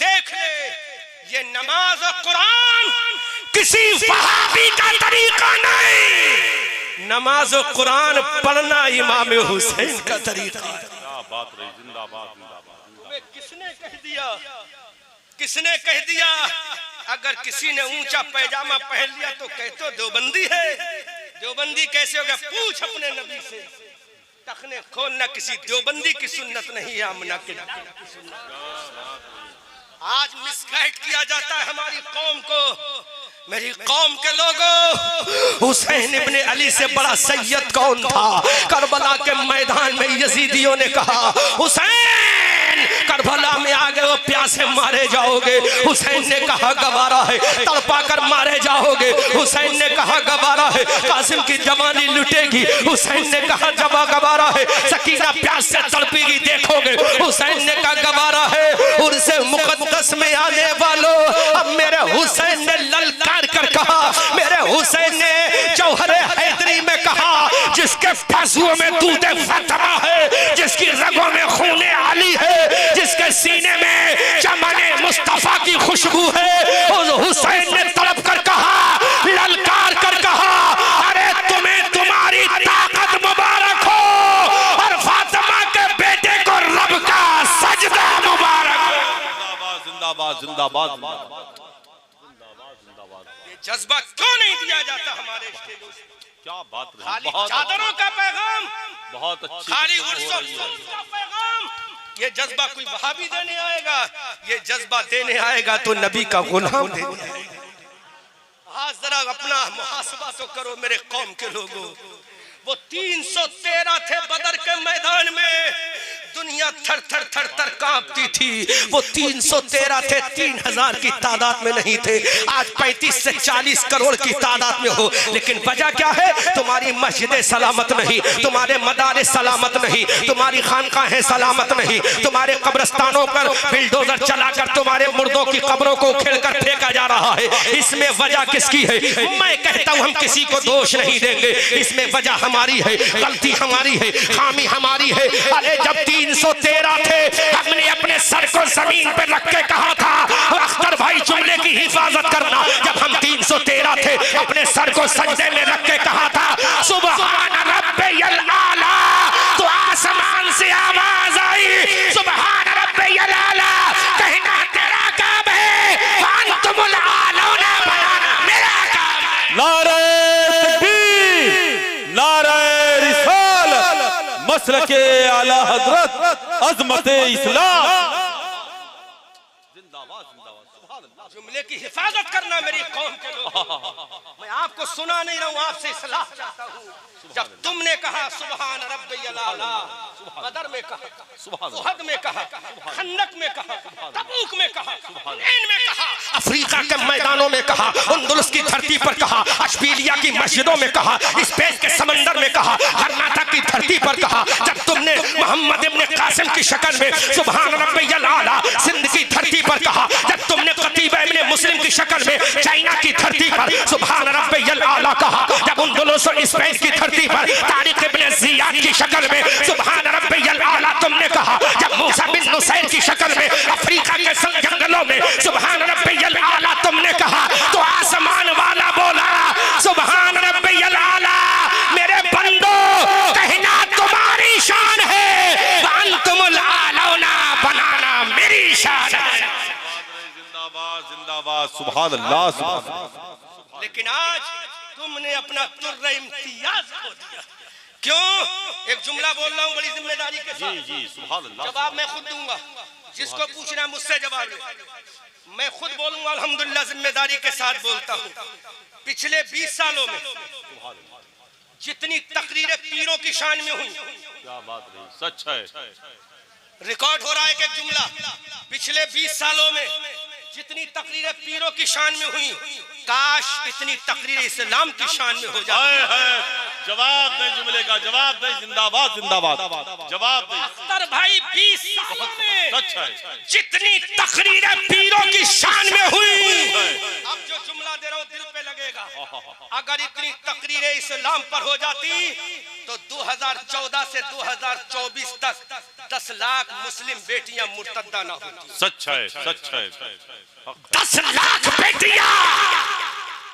देख ले, ये नमाज और कुरान किसी वहाबी का तरीका नहीं, नमाज और कुरान पढ़ना इमाम हुसैन का तरीका। क्या बात रही। जिंदाबाद जिंदाबाद। तुम्हें किसने कह दिया, किसने कह दिया? अगर किसी ने ऊंचा पैजामा पहन लिया तो कहते देवबंदी है। देवबंदी कैसे हो गया? पूछ अपने नबी से। टखने खोलना किसी देवबंदी की सुन्नत नहीं है, आमना के आज मिसगाइड किया जाता है हमारी कौम को। मेरी कौम के लोगों, हुसैन इब्ने अली से बड़ा सैयद कौन था? करबला के मैदान में यजीदियों ने कहा, हुसैन करबला में आ गए हो, प्यासे मारे जाओगे। हुसैन ने कहा गवारा है, तड़पा कर मारे जाओगे। हुसैन ने कहा गवारा है, कासिम की जवानी लुटेगी। हुसैन ने कहा जवा गवारा है, सकीना प्यास से तड़पेगी देखोगे। हुसैन ने कहा गवारा है, उनसे मुकद्दस हुसैन ने ललकार कर कहा, मेरे हुसैन ने जौहर हैदरी में कहा, जिसके बाजुओं में दूध फातिमा है, जिसकी रगों में खून अली है, जिसके सीने में चमन मुस्तफा की खुशबू है, उस हुसैन ने तड़प कर कहा, ललकार कर कहा, अरे तुम्हें तुम्हारी ताकत मुबारक हो और फातिमा के बेटे को रब का सजदा मुबारक हो। जिंदाबाद जिंदाबाद जिंदाबाद। ये जज्बा क्यों नहीं दिया जाता हमारे स्टेजों से? क्या बात रही, खाली बहुत चादरों का पैगाम, बहुत अच्छी खाली गुफ्तगू हो उर्सों रही है। का पैगाम। ये जज्बा कोई वहाबी देने आएगा, ये जज्बा देने आएगा तो नबी का गुलाम देने आएगा। आज जरा अपना मुहासबा तो करो मेरे कौम के लोगों। वो 313 थे बदर के मैदान में, दुनिया थर थर थर थर कांपती थी। वो 313 थे, 3000 की तादाद में नहीं थे। आज 35 से 40 करोड़ की तादाद में हो, लेकिन वजह क्या है? तुम्हारी मस्जिदें सलामत नहीं, तुम्हारे मदारे सलामत नहीं, तुम्हारी खानकाहें सलामत नहीं, तुम्हारे कब्रिस्तानों पर बिल्डोजर चलाकर तुम्हारे मुर्दों की कब्रों को उखेड़कर फेंका जा रहा है। इसमें वजह किसकी है? मैं कहता हूं हम किसी को दोष नहीं देंगे, इसमें वजह हमारी है, गलती हमारी है, खामी हमारी है। अरे जब 313 थे, हमने अपने सर को जमीन पर रख के कहा था, अख्तर भाई जुमले की हिफाजत करना। जब हम 313 थे, अपने सर को सजदे में रख के कहा था, सुबहान रब्बियल आला, तो आसमान से आवाज आई, सुबहान रब्बियल आला, कहना तेरा काम है, अंतुमुल आलौना बनाना मेरा काम है। नारे तकबीर, नारे रिसालत, मसलके आला हजरत, अजमत इस्लाम। जिंदाबाद जिंदाबाद, सुभान अल्लाह। जुमले की हिफाजत करना मेरी कौम के लोग। मैं आपको सुना नहीं रहा हूं, आपसे इस्लाह चाहता हूं। जब तुमने कहा सुबहान रब्बियल आला, बदर में कहा, उहद में कहा, खंदक में कहा, तबूक में कहा, हुनैन में कहा, अफ्रीका के मैदानों में कहा, अंदलुस की धरती पर कहा, अशबीलिया की मस्जिदों में कहा, स्पेन के समंदर में कहा, कर्नाटक की धरती पर कहा। जब तुमने मोहम्मद इब्ने कासिम की शक्ल में सुबहान रब्बियल आला सिंध की धरती पर कहा, जब तुमने कतीबा इब्ने मुस्लिम की शक्ल में चाइना की धरती पर सुबहान रब्बियल आला कहा, जब अंदलुस और स्पेन की धरती पर तारिक इब्ने जियाद की शक्ल में सुबहान रब्बियल आला तुमने कहा, जब मूसा बिन नुसैर की शक्ल में अफ्रीका के जंगलों में सुबहान रब्बियल आला तुमने कहा, तो आसमान वाला बोला सुबहान रब्बियल आला। मेरे बंदो, कहना तुम्हारी शान है, अंतुमुल आलौना बनाना मेरी शान है। जिंदाबाद जिंदाबाद, सुभान अल्लाह सुभान अल्लाह। लेकिन आज तुमने अपना तुर्र इम्तियाज खो दिया। क्यों? एक जुमला बोल रहा हूं बड़ी जिम्मेदारी के साथ। जी सुभान अल्लाह। जवाब मैं खुद दूंगा, जिसको पूछना है मुझसे जवाब ले। मैं खुद बोलूंगा, अल्हम्दुलिल्लाह जिम्मेदारी के साथ बोलता हूं। पिछले 20 सालों में जितनी तकरीरें पीरों की शान में हुई, क्या बात रही, सच है। रिकॉर्ड हो रहा है एक जुमला, पिछले 20 सालों में जितनी तकरीरें पीरों की शान में हुई, काश इतनी तकरीर इस्लाम की शान में हो जाए। जवाब दे जुमले का, जवाब दे। जिंदाबाद जिंदाबाद, जवाब दे। अख्तर भाई 20 सालों में सच है। जितनी तकरीरें पीरों की शान में हुई, अब जो जुमला दे रहा हूं दिल पे लगेगा। अगर इतनी तकरीरें इस्लाम पर हो जाती तो 2014 से 2024 तक 10 लाख मुस्लिम बेटियां मुर्तद्दा ना होती। सच है, सच है। 10 लाख बेटियां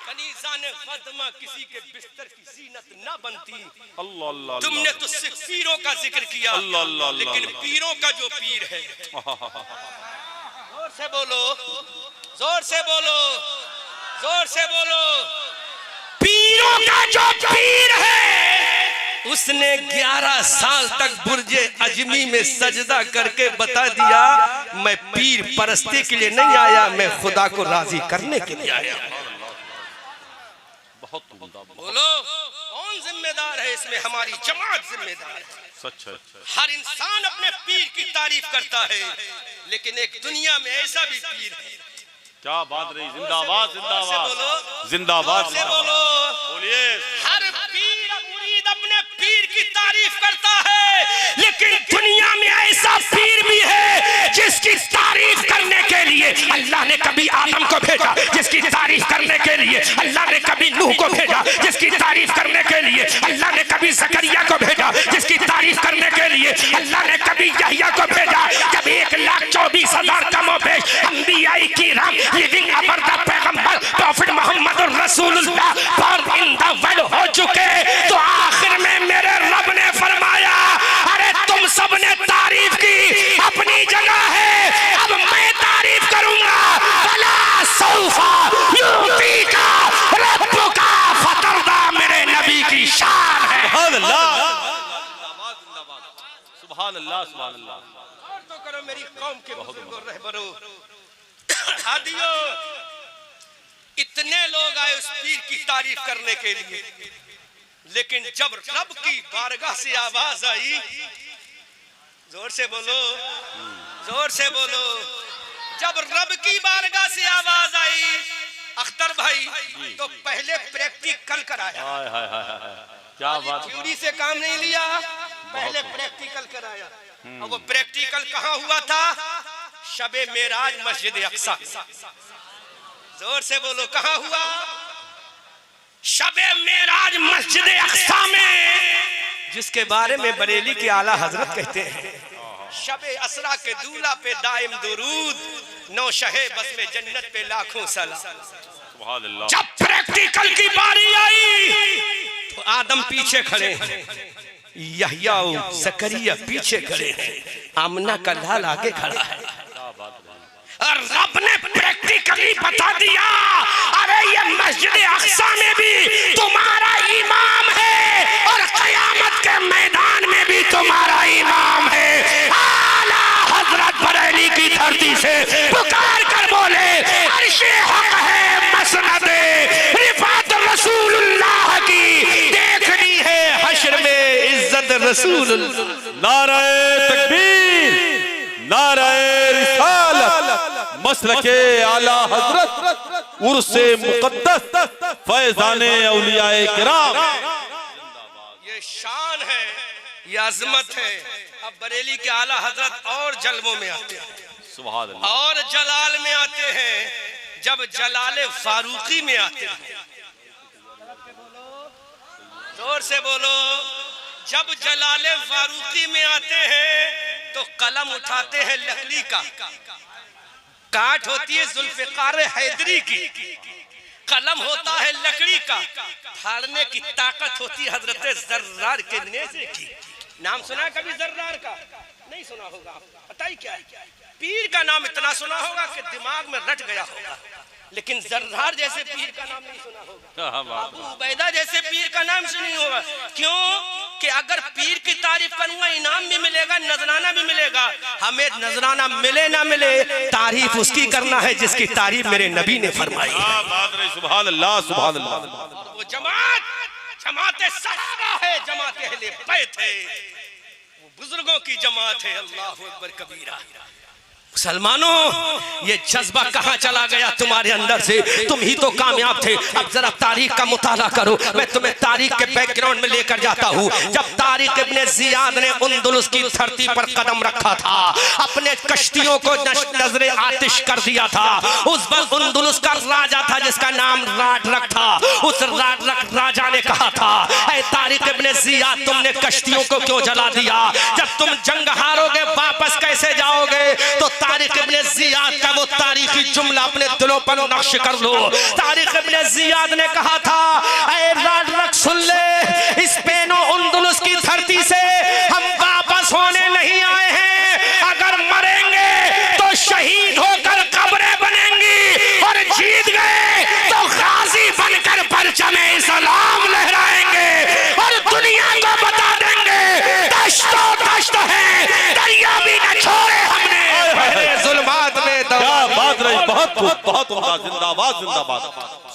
कनीज़ाने फ़ातिमा किसी के बिस्तर की ज़ीनत ना बनती। अल्लाह अल्लाह। तुमने तो सिर्फ पीरों का जिक्र किया, अल्लाह अल्लाह, लेकिन पीरों का जो पीर है, जोर से बोलो, जोर से बोलो, जोर से बोलो, पीरों का जो पीर है, उसने 11 साल तक बुर्जे अजमी में सजदा करके बता दिया, मैं पीर परस्ती के लिए नहीं आया, मैं खुदा को राजी करने के लिए आया। बोलो कौन जिम्मेदार है इसमें? हमारी जमात जिम्मेदार है। सच है। हर इंसान अपने पीर की तारीफ करता है, लेकिन एक दुनिया में ऐसा भी पीर है। क्या बात रही, जिंदाबाद जिंदाबाद जिंदाबाद। बोलिए। हर पीर मुरीद अपने पीर की तारीफ करता है, लेकिन दुनिया में ऐसा पीर भी है जिसकी तारीफ करने के लिए अल्लाह ने कभी आदम को भेजा, जिसकी को भेजा जिसकी तारीफ करने के लिए, अल्लाह ने कभी जकरिया को भेजा जिसकी तारीफ करने के लिए, अल्लाह ने कभी यहया को भेजा, कभी 1,24,000 कमोबेश अंबियाई किराम लिविंग अमर द पैगंबर प्रॉफिट मोहम्मद रसूलुल्लाह बॉर्न इन द वर्ल्ड हो चुके। तो आखिर में मेरे रब ने फरमाया, अरे तुम सब ने तारीफ की अपनी जगह है, अब मैं तारीफ करूंगा। भला सौफा युतीका रब्बुका फतरदा, मेरे नबी की शान है। सुभान अल्लाह, सुभान अल्लाह, सुभान अल्लाह। और तो करो मेरी कौम के बुजुर्गों रहबरों हादियों, इतने लोग आए उस पीर की तारीफ करने के लिए, लेकिन जब रब की बारगाह से आवाज आई, जोर से बोलो, जोर से बोलो, जब रब की बारगाह से आवाज आई अख्तर भाई, तो पहले प्रैक्टिकल कराया। हाय हाय हाय, क्या बात, थ्योरी से काम नहीं लिया, पहले प्रैक्टिकल कराया। और वो प्रैक्टिकल कहाँ हुआ था? शबे मेराज मस्जिद अक्सा। जोर से बोलो, कहाँ हुआ? शबे मेराज मस्जिद अक्सा में, जिसके बारे में बरेली के आला हजरत कहते हैं, शबे असरा के दूल्हा पे दाइम दुरूद, नौ शहे बस में जन्नत पे लाखों सलाम। सुभान अल्लाह। जब प्रैक्टिकल की बारी आई तो आदम पीछे खड़े हैं, यहया जकरिया पीछे खड़े हैं, आमना का लाल आगे खड़ा है, और रब ने प्रैक्टिकली बता दिया, अरे ये मस्जिद अक्सा में भी तुम्हारा इमाम है और कयामत के मैदान में भी तुम्हारा इमाम है। आला हजरत बरेली की धरती से पुकार कर बोले, अर्शे हक है मसनद रिफात रसूलुल्लाह की, देखनी है हश्र में इज्जत रसूलुल्लाह। नारे तकबीर, नारे रिसालत, मसलके आला हजरत, उर्से मुकद्दस, फैजाने औलियाए किराम। ये शान है, ये अजमत है। अब बरेली के आला हजरत और जलवों में आते हैं, सुभान अल्लाह, और जलाल में आते हैं, जब जलाले फारूकी में आते हैं। जोर से बोलो, जब जलाले फारूकी में आते हैं तो कलम उठाते हैं लकड़ी का, काट होती है जुल्फिकार हैदरी की, कलम होता है लकड़ी का, फाड़ने की ताकत होती है हजरत जर्रार के नेज़े की। नाम सुना कभी जर्रार का? नहीं सुना होगा। पता ही क्या है? पीर का नाम इतना सुना होगा कि दिमाग में रट गया होगा, लेकिन जर्रार जैसे पीर का नाम नहीं सुना होगा, अबू उबैदा जैसे पीर का नाम सुनी होगा। क्यों? कि अगर पीर की तारीफ करूंगा इनाम भी मिलेगा, नजराना भी मिलेगा। हमें नजराना मिले ना मिले, तारीफ उसकी करना है जिसकी तारीफ मेरे नबी ने फरमाई। सुभान अल्लाह, सुभान अल्लाह। वो जमात सहाबा है, जमात अहले बैत है, वो बुजुर्गों की जमात है। अल्लाह अकबर कबीरा। मुसलमानों, ये जज्बा कहाँ चला गया तुम्हारे अंदर से? तुम ही तो कामयाब थे। अब जरा तारीख का मुताला करो, मैं तुम्हें तारीख के बैकग्राउंड में लेकर जाता हूँ। जब तारिक इब्ने जियाद ने उंदुलुस की धरती पर कदम रखा था, अपने कश्तियों को नजरे आतिश कर दिया था। उस वक्त उंदुलुस का राजा था जिसका नाम राडरक था। उस राडरक राजा ने कहा था, ऐ तारिक इब्ने जियाद, तुमने कश्तियों को क्यों जला दिया? जब तुम जंग हारोगे वापस कैसे जाओगे? तो तारिक इब्ने जियाद का वो तारीखी जुमला अपने दिलों पर नक्श कर लो। तारिक इब्ने जियाद ने कहा था, ऐ राडरक सुन ले, स्पेन और उंदुलुस की धरती से हम वापस होने नहीं आए हैं। अगर मरेंगे तो शहीद होकर कब्रें बनेंगी, और जीत गए तो गाजी बनकर परचमे इस्लाम लहराएंगे और दुनिया को बता देंगे दश्तो दश्त है, दरिया भी न छोड़े हमने जुल्मात में। क्या बात रही, बहुत खूब, बहुत उम्दा, जिंदाबाद जिंदाबाद,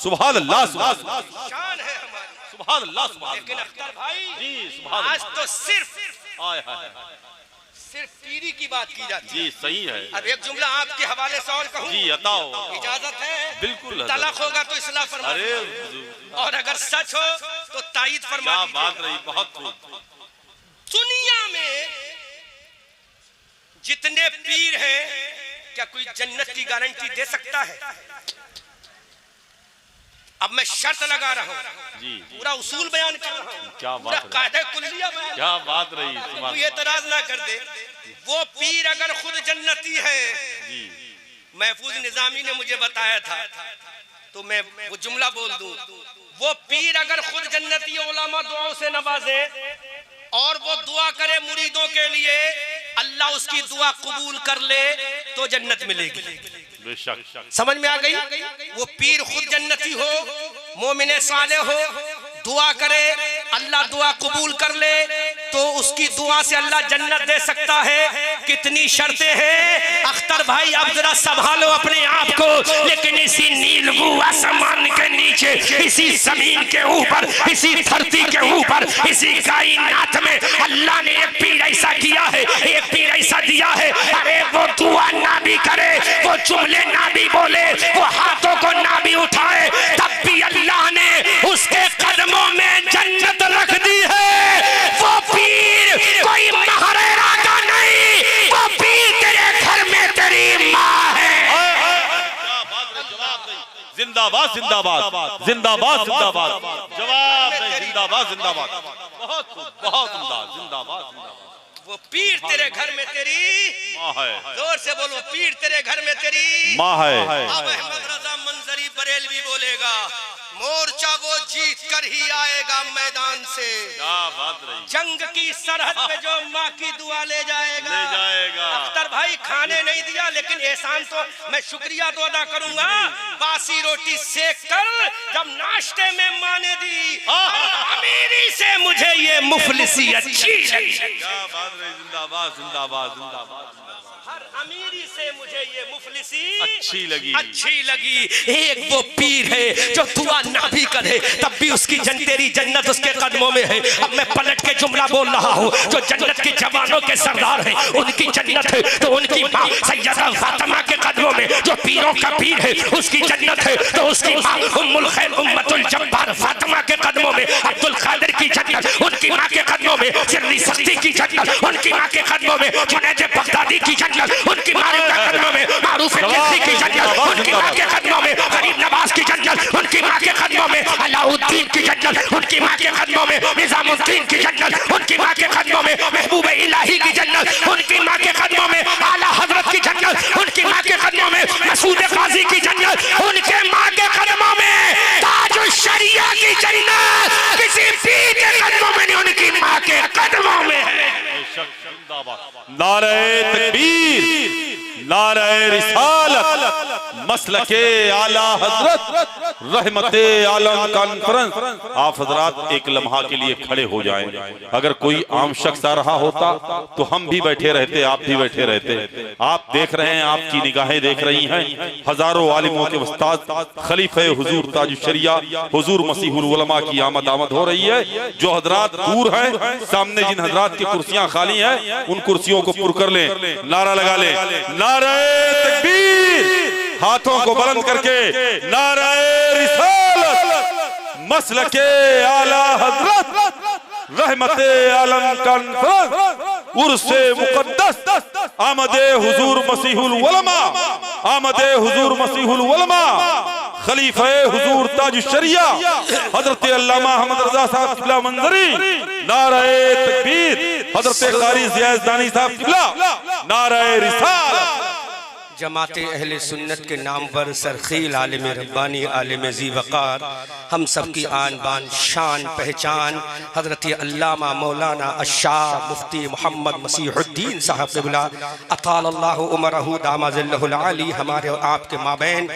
सुभान अल्लाह, सुभान अल्लाह, शान है हमारी, सुभान अल्लाह, सुभान लेकिन अख्तर भाई जी, सुभान आज तो सिर्फ पीरी की बात की जाती है। जी, सही है। अब एक जुमला आपके हवाले से और कहूं, जी, अताओ, इजाजत है? बिल्कुल। तलाक होगा तो इस्लाह फरमा, अरे और अगर सच हो तो तायीद फरमा। क्या बात रही, बहुत खूब। दुनिया में जितने पीर हैं, क्या कोई जन्नत की गारंटी दे सकता है? अब मैं शर्त लगा रहा हूँ जी, पूरा उसूल बयान कर रहा हूँ, क्या पूरा बात है, कायदा कुल्लिया बयान। क्या बात रही, तू एतराज ना कर दे। वो पीर अगर खुद जन्नती है, महफूज निजामी ने मुझे बताया था, तो मैं वो जुमला बोल दूं, वो पीर अगर खुद जन्नती उलमा दुआओं से नवाजे और वो दुआ करे मुरीदों के लिए, अल्लाह उसकी दुआ कबूल कर ले तो जन्नत मिलेगी। बेशक। समझ में आ गई? वो पीर खुद जन्नती हो, मोमिने साले हो, दुआ करे, अल्लाह दुआ कबूल कर ले तो उसकी दुआ से अल्लाह जन्नत दे सकता है। कितनी शर्तें हैं अख्तर भाई, अब जरा संभालो अपने आप को। लेकिन इसी नीलगू आसमान के नीचे, इसी जमीन के ऊपर, इसी धरती के ऊपर, इसी कायनात में अल्लाह ने एक पीर ऐसा किया है, एक पीर ऐसा दिया है। अरे वो दुआ ना भी करे, वो जुमले ना भी बोले, वो हाथों को ना भी उठाए, तब भी अल्लाह ने उसके कदमों में जन्नत रख दी है। वो पीर कोई महरेरा का नहीं, वो पीर तेरे घर में तेरी माँ है। जिंदाबाद जिंदाबाद जिंदाबाद जिंदाबाद, जवाब नहीं, जिंदाबाद जिंदाबाद, बहुत बहुत उम्दा, जिंदाबाद जिंदाबाद। वो पीर तेरे घर में तेरी माँ है, जोर से बोलो, पीर तेरे घर में तेरी माँ है। अब अहमद रजा मंजरी बरेलवी बोलेगा, मोर्चा वो जीत कर ही आएगा मैदान से। क्या बात रही, जंग की सरहद पे जो माँ की दुआ ले जाएगा, ले जाएगा। अख्तर भाई खाने नहीं दिया, लेकिन एहसान तो मैं शुक्रिया तो अदा करूंगा। बासी रोटी सेक कर जब नाश्ते में माँ ने दी, अमीरी से मुझे ये मुफलिसी अच्छी लगी। क्या बात रही, जिंदाबाद जिंदाबाद जिंदाबाद, हर अमीरी से मुझे ये मुफलिसी अच्छी लगी, अच्छी लगी। एक वो पीर है जो दुआ ना भी करे तब भी उसकी तेरी जन्नत उसके कदमों में है। अब मैं पलट के जुमला बोल रहा हूँ, जो जन्नत के जवानों के सरदार हैं उनकी जन्नत है, तो उनकी माँ सैयदा फातिमा के कदमों में, जो पीरों का पीर है उसकी जन्नत है, तो उसकी माँ उम्मुल खैर उम्मतुल जब्बार फातिमा के कदमों में, अब्दुल कादिर की जन्नत उनकी माँ के कदमों में, सिर्री सख्ती की जन्नत उनकी माँ के कदमों में, जुनैद बगदादी की जन्नत उनकी माँ के कदमों में, मारूफ किस्ती की जन्नत उनकी माँ के कदमों में, गरीब नवाज की जन्नत उनकी माँ के कदमों में, अलाउद्दीन की जन्नत उनकी माँ के कदमों में, निजामुद्दीन की जन्नत उनकी माँ के कदमों में, महबूब इलाही की जन्नत उनकी माँ के कदमों में, आला हजरत की जन्नत उनकी माँ के कदमों में, मसूद काजी की जन्नत उनके माँ के कदमों में, ताजुश शरिया की जन्नत किसी पीर के कदमों में नहीं, उनकी माँ के कदमों में है। नारे तकबीर, नारे रिसालत, मसलके आला हजरत, रहमते आलम कॉन्फ्रेंस। आप हजरात एक लम्हा के लिए खड़े हो जाएं। अगर कोई आम शख्स आ रहा होता तो हम भी बैठे रहते, आप भी बैठे रहते। आप देख रहे हैं, आपकी निगाहें देख रही हैं, हजारों आलिमों के उस्ताद खलीफे हुजूर ताजुश शरिया हुजूर मसीहुल उलमा की आमद हो रही है। जो हजरात दूर हैं, सामने जिन हजरात की कुर्सियां खाली हैं, उन कुर्सियों को पुर कर लें, नारा लगा लें, नारे तकबीर, हाथों को बुलंद करके नारे रिसालत, मसलके आला हजरत, रहमते आलम कॉन्फ्रेंस, उर्से मुकद्दस, आमदे हुजूर मसीहुल उलमा, आमदे हुजूर मसीहुल उलमा, खलीफे हुजूर ताजुश शरिया हजरत अल्लामा अहमद रजा साहब किबला मंजरी, नारे तकबीर, हजरत कारी ज़ियादानी साहब किबला, नारे रिसालत। जमाते अहले सुन्नत के नाम पर सरखील आलिम रब्बानी आलिम ज़ी वक़ार, हम सब की आन बान शान पहचान हज़रत अल्लामा मौलाना अशाह मुफ्ती मोहम्मद मसीहुद्दीन साहब क़िबला अतालल्लाहु उमरहु दामज़िल्लहुल आली, हमारे और आपके माबैन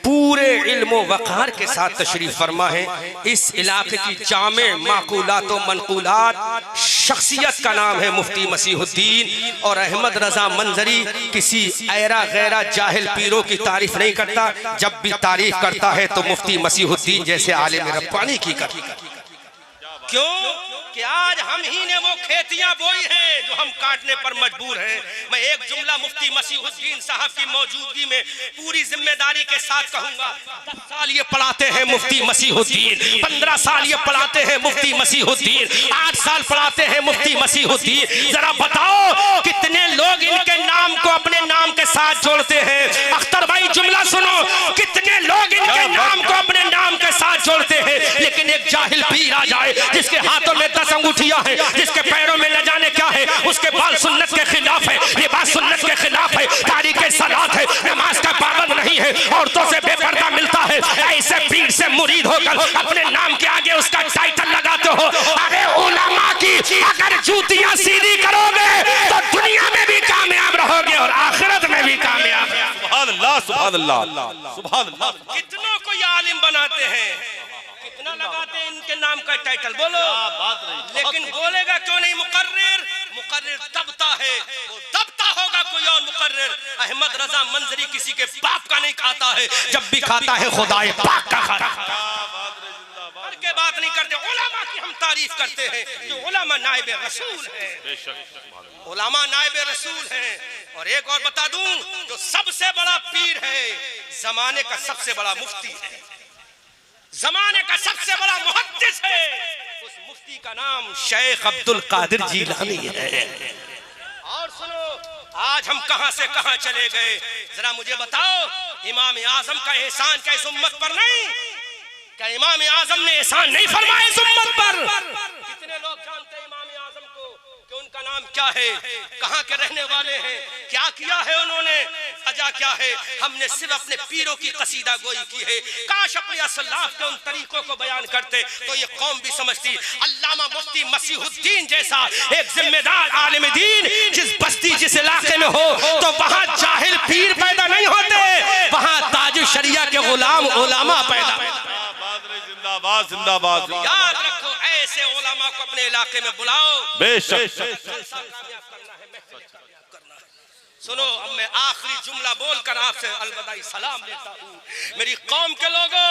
पूरे इल्म वक़ार के साथ तशरीफ फरमा है। इस इलाके की जामे माकूलात व मनकूलात शख्सियत का नाम है मुफ्ती मसीहुद्दीन, और अहमद रजा मंजरी किसी ऐरा गैरा जाहिल पीरों की तारीफ नहीं करता, जब भी तारीफ करता है तो मुफ्ती मसीहुद्दीन जैसे आलिम रब्बानी की करता। क्यों कि आज हम ही ने वो खेतियां बोई हैं जो हम काटने पर मजबूर हैं। मैं एक जुमला मुफ्ती मसीहुद्दीन साहब की मौजूदगी में पूरी जिम्मेदारी के साथ कहूंगा। 10 साल ये पढ़ाते हैं मुफ्ती मसीहुद्दीन, 15 साल ये पढ़ाते हैं मुफ्ती मसीहुद्दीन, 8 साल पढ़ाते हैं मुफ्ती मसीहुद्दीन। जरा बताओ कितने लोग इनके नाम को अपने नाम के साथ जोड़ते हैं? अख्तर भाई जुमला सुनो, कितने लोग इनके नाम को अपने नाम के जाहिल पीर आ जाए जिसके हाथों में 10 अंगूठियां हैं, जिसके पैरों में न जाने क्या है, उसके बाल सुन्नत के खिलाफ है, लिबास सुन्नत के खिलाफ है, तारीख सलात है, नमाज का पाबंद नहीं है, औरतों से बेपर्दा मिलता है, ऐसे पीर से मुरीद होकर अपने नाम के आगे उसका टाइटल लगाते हो। अरे उलमा की अगर जूतियां सीधी करोगे तो दुनिया में भी कामयाब रहोगे और आखिरत में भी कामयाब। सुभान अल्लाह, सुभान अल्लाह, सुभान अल्लाह। कितनों को ये आलिम बनाते हैं, कितना लगाते हैं इनके नाम का टाइटल, बोलो लेकिन बोलेगा क्यों नहीं मुकर्रिर? मुकर्रिर दबता है, वो दबता होगा कोई और मुकर्रिर। अहमद रजा मंजरी किसी के बाप का नहीं खाता है, जब भी खाता है खुदाए पाक का खाता है। के बात नहीं करते, उलमा की हम तारीफ करते हैं जो उलमा नाइब रसूल है, उलमा नाइब रसूल है। और एक और बता दूं, जो सबसे बड़ा पीर है जमाने का सबसे बड़ा मुफ्ती है, जमाने का सबसे बड़ा मुहद्दिस है, उस मुफ्ती का नाम शेख अब्दुल कादिर जीलानी है। और सुनो, आज हम कहां से कहां चले गए, जरा मुझे बताओ। इमाम आजम का एहसान क्या इस उम्मत पर नहीं? क्या इमाम आजम ने एहसान नहीं फरमाया इस उम्मत पर? कितने लोग जानते हैं इमाम आजम को कि उनका नाम क्या है, कहां के रहने वाले हैं, क्या किया है उन्होंने, वजह क्या है? हमने सिर्फ अपने पीरों की कसीदा गोई की है। काश अपने असलाफ के उन तरीकों को बयान करते तो ये कौम भी समझती। अल्लामा मुफ्ती मसीहुद्दीन जैसा एक जिम्मेदार आलिम दीन जिस बस्ती जिस इलाके में हो तो वहां जाहिल पीर पैदा नहीं होते, वहां ताज शरिया के गुलाम उलमा पैदा। जिंदाबाद, जिंदाबाद। याद रखो, ऐसे उलमा को अपने इलाके में बुलाओ, बेशक। सुनो, अब मैं आखिरी जुमला बोलकर आपसे अलविदाई सलाम लेता हूँ। मेरी कौम के लोगों,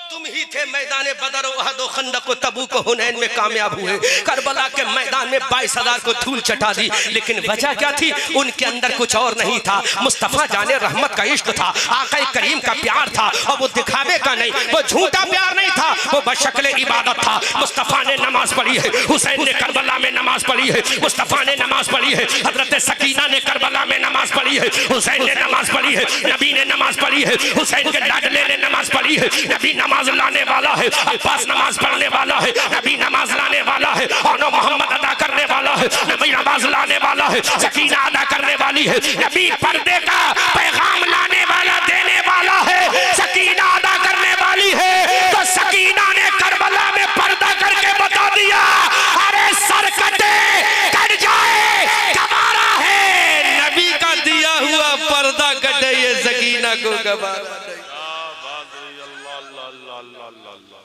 तुम ही थे मैदान बदर उहद खंदक तबूक हुनैन में कामयाब हुए। करबला के मैदान में 22,000 को धूल चटा दी, लेकिन वजह क्या थी? उनके अंदर कुछ और नहीं था। मुस्तफा जाने रहमत का इश्क था, आका करीम का प्यार था, और वो दिखावे का नहीं, वो झूठा प्यार नहीं था, वो बशक्ल इबादत था। मुस्तफा ने नमाज पढ़ी है, हुसैन ने करबला में नमाज पढ़ी है, मुस्तफा ने नमाज पढ़ी है, हजरत सकीना ने करबला में नमाज पढ़ी है, हुसैन ने नमाज पढ़ी है, नबी ने नमाज पढ़ी है, हुसैन के लाडले ने नमाज पढ़ी है। नबी नमाज लाने वाला है, अब्बास नमाज पढ़ने वाला है, नबी नमाज लाने वाला है, और मोहम्मद अदा करने वाला है, नबी नमाज लाने वाला है, सकीना अदा करने वाली है, नबी पर्दे का पैगाम लाने वाला देने वाला है, सकीना अदा करने वाली है। तो सकीना ने करबला में पर्दा करके बता दिया, अरे सर कटे कट जाए गवारा है, नबी का दिया हुआ पर्दा कटे, ये सकीना को गवारा।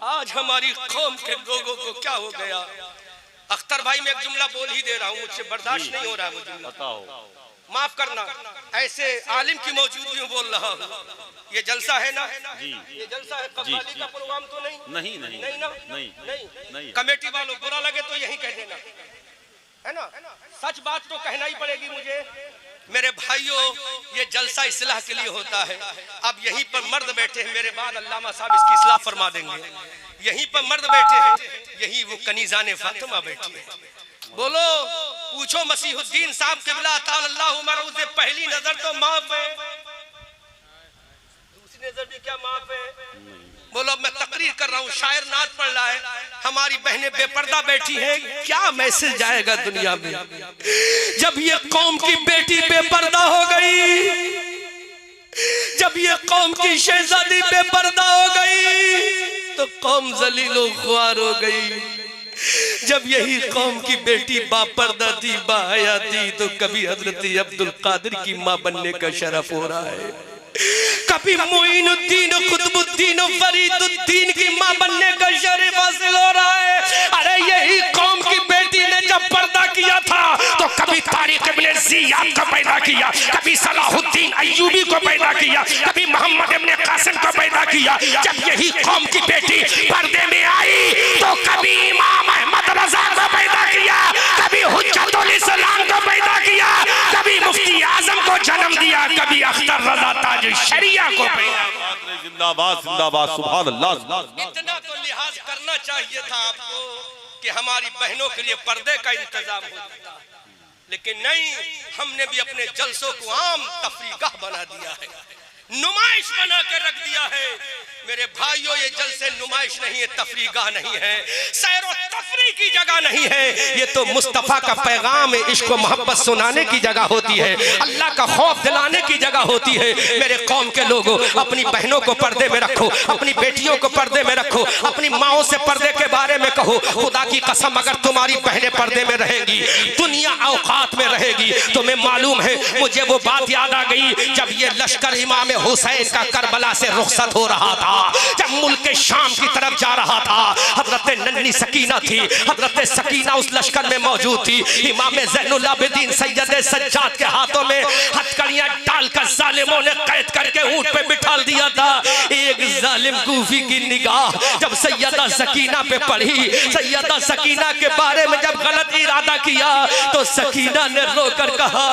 आज हमारी कौम के लोगों को क्या हो गया? अख्तर भाई, मैं एक जुमला बोल ही दे रहा हूँ, मुझसे बर्दाश्त नहीं हो रहा है वो जुमला, बताओ, माफ करना। ऐसे आलिम की मौजूदगी में बोल रहा हूँ। ये जलसा है ना जी, ये जलसा है, कव्वाली का प्रोग्राम तो नहीं? नहीं नहीं नहीं ना, नहीं नहीं। कमेटी वालों बुरा लगे तो यही कह देना, है ना? सच बात तो कहना ही पड़ेगी मुझे। मेरे भाइयों, ये जलसा इस्लाह के लिए होता है। अब यहीं पर मर्द बैठे हैं, मेरे बाद अल्लामा साहब इसकी इस्लाह फरमा देंगे। यहीं पर मर्द बैठे हैं, यही वो कनीज़ाने फातिमा बैठी है। बोलो, पूछो मसीहुद्दीन साहब क़िबला ताअल्लाहु मरहू से पहली नजर तो माफ है, दूसरी नजर भी क्या माफ है? बोलो, मैं तकरीर कर रहा हूँ, शायर नात पढ़ रहा है, हमारी बहनें बेपर्दा बैठी हैं, क्या मैसेज जाएगा दुनिया में? जब ये कौम की बेटी बेपर्दा हो गई, जब ये कौम की शहजादी बेपर्दा हो गई, तो कौम जलीलो ख्वार हो गई। जब यही कौम की बेटी बापर्दा थी, बाहया थी, तो कभी हजरत अब्दुल कादिर की माँ बनने का शरफ हो रहा है, कभी मोइनुद्दीन कुतुबुद्दीन फरीदुद्दीन की मां बनने का शरीफ हासिल हो रहा है। अरे यही कौम की बेटी ने जब पर्दा किया था तो कभी तारिक इब्न ज़ियाद को पैदा किया, कभी सलाहुद्दीन अय्यूबी को पैदा किया, कभी मोहम्मद इब्न कासिम को पैदा किया। जब यही कौम की बेटी पर्दे में आई तो कभी इमाम अहमद रजा को पैदा किया, कभी हुज्जतुल इस्लाम को पैदा किया, कभी मुफ्ती आजम को जन्म दिया, कभी अख्तर रजा ताज शरिया को पैदा। जिंदाबाद, जिंदाबाद, सुभान अल्लाह। इतना तो लिहाज करना चाहिए था आपको कि हमारी बहनों के लिए पर्दे का इंतजाम हो जाता, लेकिन नहीं, हमने भी अपने जलसों को आम तफरीगाह बना दिया है, नुमाइश बना के रख दिया है। मेरे भाइयों, ये जलसे नुमाइश नहीं है, तफरीगाह नहीं है, सैर और तफरी की जगह नहीं है, ये तो मुस्तफा का पैगाम इश्क व मोहब्बत सुनाने की जगह होती है, अल्लाह का खौफ दिलाने की जगह होती है। मेरे कौम के लोगों, अपनी बहनों को पर्दे में रखो, अपनी बेटियों को पर्दे में रखो, अपनी माओ से पर्दे के बारे में कहो। खुदा की कसम, अगर तुम्हारी बहनें पर्दे में रहेंगी, दुनिया औकात में रहेगी। तुम्हें मालूम है, मुझे वो बात याद आ गई जब ये लश्कर इमाम हुसैन का करबला से रुखसत हो रहा था, जब मुल्क शाम की तरफ जा रहा था। हजरत नन्ही सकीना थी, हजरत सकीना उस लश्कर में मौजूद थी। इमाम ज़ैनुल आबिदीन सैयद सज्जाद के हाथों में हथकड़ियां डालकर जालिमों ने कैद करके ऊंट पे बिठा दिया था। एक जालिम कूफी की निगाह जब सैयदा सकीना पे पड़ी, सैयदा सकीना के बारे में जब गलत इरादा किया, तो सकीना ने रोकर कहा,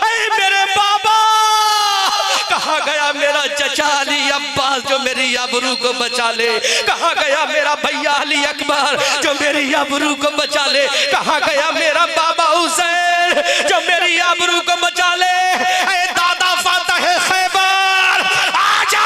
ऐ मेरे बाबा, कहाँ गया मेरा चचा अली अब्बास जो मेरी आबरू को बचा ले? कहाँ गया मेरा भैया अली अकबर जो मेरी आबरू को बचा ले? कहाँ गया मेरा बाबा हुसैन जो मेरी आबरू को बचा ले? ऐ दादा फातह खैबर, आजा,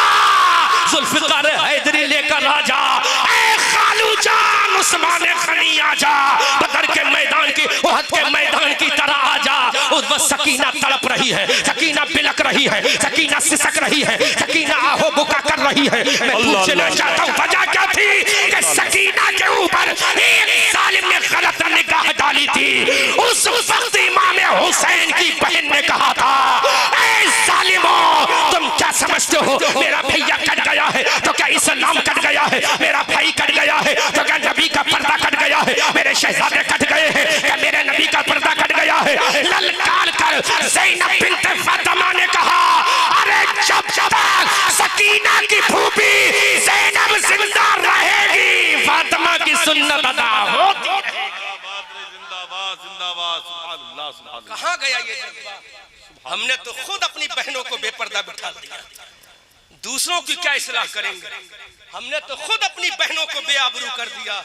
जुल्फिकार हैदरी लेकर आजा, ऐ खालू जान उस्मान खनी आजा, बदर के मैदान की, उहद के मैदान की तरह आजा। उस वक्त सकीना तड़प रही है, सकीना बिलक रही है, सकीना सिसक रही है, सकीना आहो बुका कर रही है। मैं पूछना चाहता हूँ, वजह क्या थी कि सकीना के ऊपर एक जालिम ने गलत निगाह डाली थी। उस वक्त इमाम हुसैन की बहन ने कहा था, ऐ जालिमों, तुम क्या समझते हो मेरा भैया कट गया है तो क्या इस्लाम कट गया है? मेरा भाई कट गया है तो क्या नबी का पर्दा कट गया है? मेरे शहजादे कट गए हैं क्या मेरे नबी का पर्दा कट गया है? ललकार कर ज़ैनब बिन्त फातिमा ने कहा, अरे जब तक सकीना की फूफी ज़ैनब जिंदा रहेगी, फातिमा की सुन्नत अदा होती रहेगी। कहाँ गया ये जज्बा? हमने तो खुद अपनी बहनों को बेपर्दा बिठा दिया, दूसरों की क्या इस्लाह करेंगे? हमने तो खुद अपनी बहनों को बेआबरू कर दिया।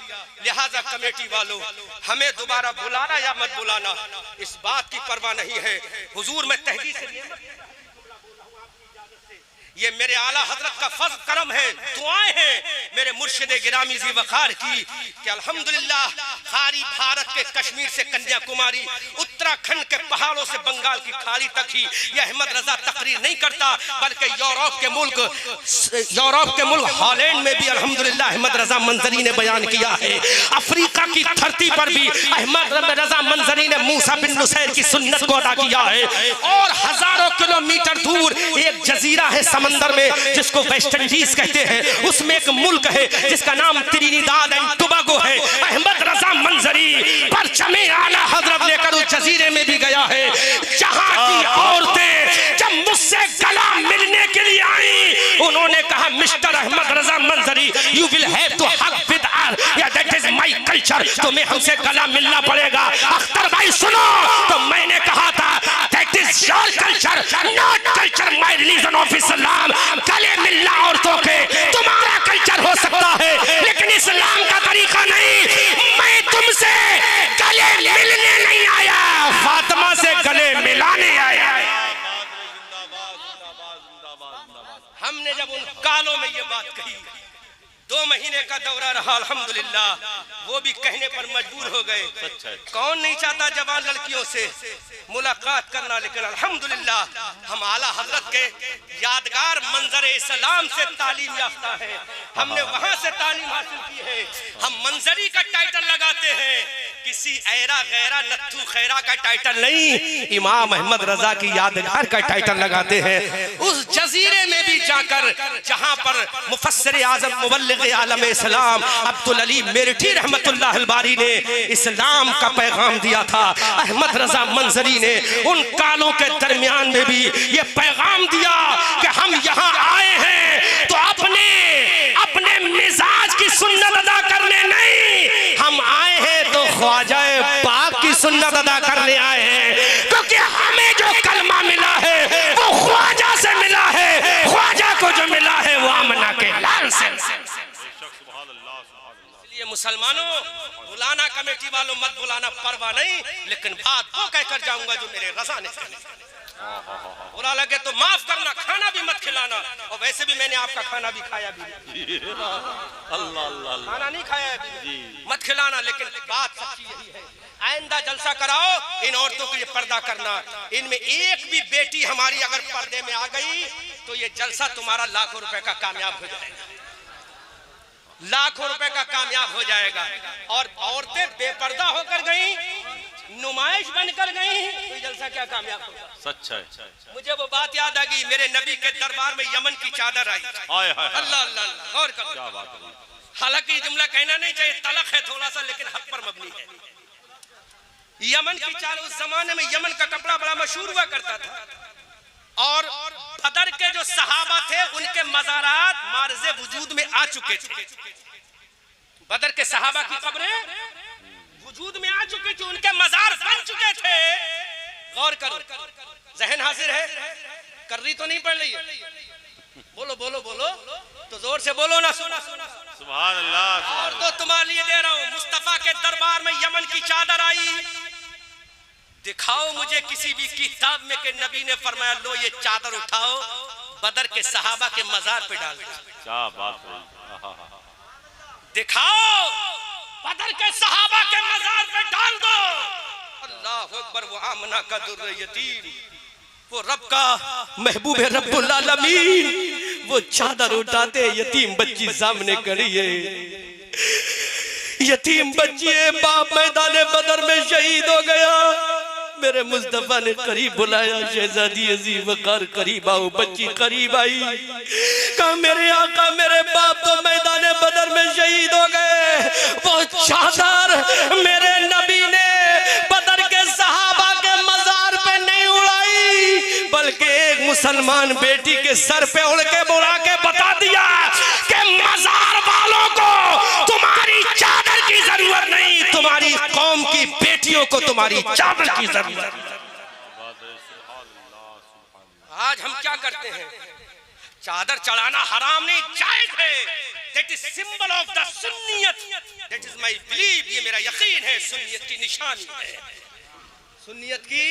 लिहाजा कमेटी वालों, हमें दोबारा बुलाना या मत बुलाना, इस बात की परवाह नहीं है। हुजूर में तहदीद से ये मेरे आला हजरत का फर्ज करम है, दुआएं हैं मेरे मुर्शिद गिरामी ज़ी वक़ार की कि अल्हम्दुलिल्लाह खारी भारत के कश्मीर से कन्याकुमारी, उत्तराखंड के पहाड़ों से बंगाल की खाड़ी तक ही ये अहमद रजा तकरीर नहीं करता, बल्कि यूरोप के मुल्क हॉलैंड में भी अल्हम्दुलिल्लाह अहमद रजा मंजरी ने बयान किया है। अफ्रीका की धरती पर भी अहमद रजा मंजरी ने मूसा बिन नुसैर की सुन्नत को अदा किया है। और हजारों किलोमीटर दूर एक जजीरा है समंदर में जिसको वेस्ट इंडीज कहते हैं, उसमें एक मुल्क है जिसका नाम त्रिनिदाद एंड टोबैगो है। अहमद रजा मंजरी परचमे आला हजरत लेकर उस जजीरे में भी गया है, जहां की औरतें जब मुझसे गला मिलने के लिए आई, उन्होंने कहा, mister Ahmed Raza Manjari, you will have to hug with us, yeah that is my culture, तुम्हें हमसे गला मिलना पड़ेगा। अख्तर भाई सुनो, तो मैंने कहा था, that is your culture, not culture my religion of Islam. गले मिलना औरतों के तुम्हारा कल्चर हो सकता है, लेकिन इस्लाम का तरीका नहीं। मैं तुमसे गले मिलने नहीं आया, फातिमा से गले मिलाने आया। हमने जब उन कालों में ये बात कही, 2 महीने का दौरा रहा, अल्हम्दुलिल्लाह वो भी कहने पर मजबूर हो गए। कौन नहीं चाहता जवान लड़कियों से मुलाकात करना, लेकिन अल्हम्दुलिल्लाह हम आला हजरत के यादगार मंजर इस्लाम से तालीम याफ्ता है, हमने वहां से तालीम हासिल की है। हम मंजरी का टाइटल लगाते हैं, किसी ऐरा गैरा नत्थू खैरा का टाइटल नहीं, इमाम अहमद रजा की यादगार का टाइटल लगाते हैं। उस जजीरे में भी जाकर जहां पर मुफस्सिर आज़म मुबल्लिग आलम इस्लाम अब्दुल अली मेरठी रहमतुल्लाह अलबारी ने इस्लाम का पैगाम दिया था, अहमद रजा मंजरी ने उन कालों के दरमियान में भी ये पैगाम दिया कि हम यहाँ आए हैं तो अपने मिजाज की सुन्नत अदा करने नहीं, हम आए हैं तो ख्वाजा पाक की सुन्नत अदा करने आए हैं, क्योंकि हमें जो कलमा मिला है वो ख्वाजा से मिला है, ख्वाजा को जो मिला है वो आमना के लाल से। इसलिए मुसलमानों, बुलाना कमेटी वालों मत बुलाना, परवाह नहीं, लेकिन बात वो कहकर जाऊंगा जो मेरे रजा ने कही। बुरा लगे तो माफ करना, खाना भी मत खिलाना। और वैसे भी मैंने आपका खाना भी खाया भी अल्लाह खाना नहीं खाया अभी, मत खिलाना। लेकिन बात सच्ची यही है, आइंदा जलसा कराओ इन औरतों के लिए पर्दा करना। इनमें एक भी बेटी हमारी अगर पर्दे में आ गई तो ये जलसा तुम्हारा लाखों रुपए का कामयाब हो जाएगा, लाखों रुपए का कामयाब हो जाएगा। और औरतें बेपर्दा होकर गई, नुमाइश बनकर गई, तो जलसा क्या कामयाब होगा? सच है। मुझे वो बात याद आ गई, मेरे नबी के दरबार में यमन की चादर आई। अल्लाह अल्लाह, गौर करो, क्या बात है। हालांकि ये जुमला कहना नहीं चाहिए, तलख है थोड़ा सा, लेकिन हक पर मबनी है। यमन की चादर, उस जमाने में यमन का कपड़ा बड़ा मशहूर हुआ करता था। और बदर के जो सहाबा थे उनके मज़ारात मार्ज़े वजूद में आ चुके थे। बदर के सहाबा की कब्रें वजूद में आ चुकी थी, उनके मज़ार बन चुके थे। गौर करो, जहन हाजिर है, कर्री तो नहीं पड़ रही है? बोलो बोलो बोलो, तो जोर से बोलो ना। सुना सुना सुभान अल्लाह। और तो तुम्हारे लिए दे रहा हूं, मुस्तफा के दरबार में यमन की चादर आई। दिखाओ मुझे किसी भी किताब में कि नबी ने फरमाया लो ये चादर उठाओ, बदर के सहाबा के मजार पे डाल दो। क्या बात है, दिखाओ बदर के सहाबा के मजार पे डाल दो। अल्लाह अकबर। वो आमना का दुर्र यतीम, वो रब का महबूब है रब्बुल आलमीन, वो चादर उठाते यतीम बच्ची सामने खड़ी है। यतीम बच्ची है, बाप मैदान बदर में शहीद हो गया। मेरे मुस्तफा ने करीब बुलाया, शहजादी अजीज वकार करीब आओ। बच्ची करीब आई, कहा मेरे आका मेरे बाप तो मैदान बदर में शहीद हो गए। वो चादर मेरे नबी ने बदर के सहाबा के मजार पे नहीं उड़ाई, बल्कि एक मुसलमान बेटी के सर पे उड़ के बुला के बता दिया कि मजार वालों को तुम्हारी चादर की जरूरत नहीं, तुम्हारी कौम की बेटियों को तुम्हारी चादर की जरूरत। आज हम क्या करते हैं, चादर चढ़ाना हराम नहीं, जायज है। That is symbol of the सुन्नियत, that is my belief, ये मेरा यकीन है, सुन्नियत की निशानी है। सुन्नियत की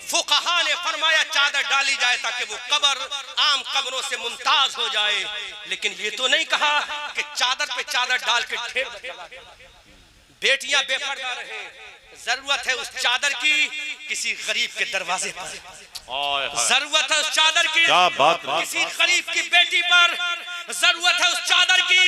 फुकहा ने फरमाया चादर डाली जाए ताकि वो कब्र आम कब्रों से मुमताज हो जाए, लेकिन ये तो नहीं कहा कि चादर पे चादर डाल के ढेर बेटियां बेपर्दा रहे। जरूरत है उस चादर की किसी गरीब के दरवाजे पर, जरूरत है उस चादर की किसी गरीब की बेटी पर, जरूरत है उस चादर की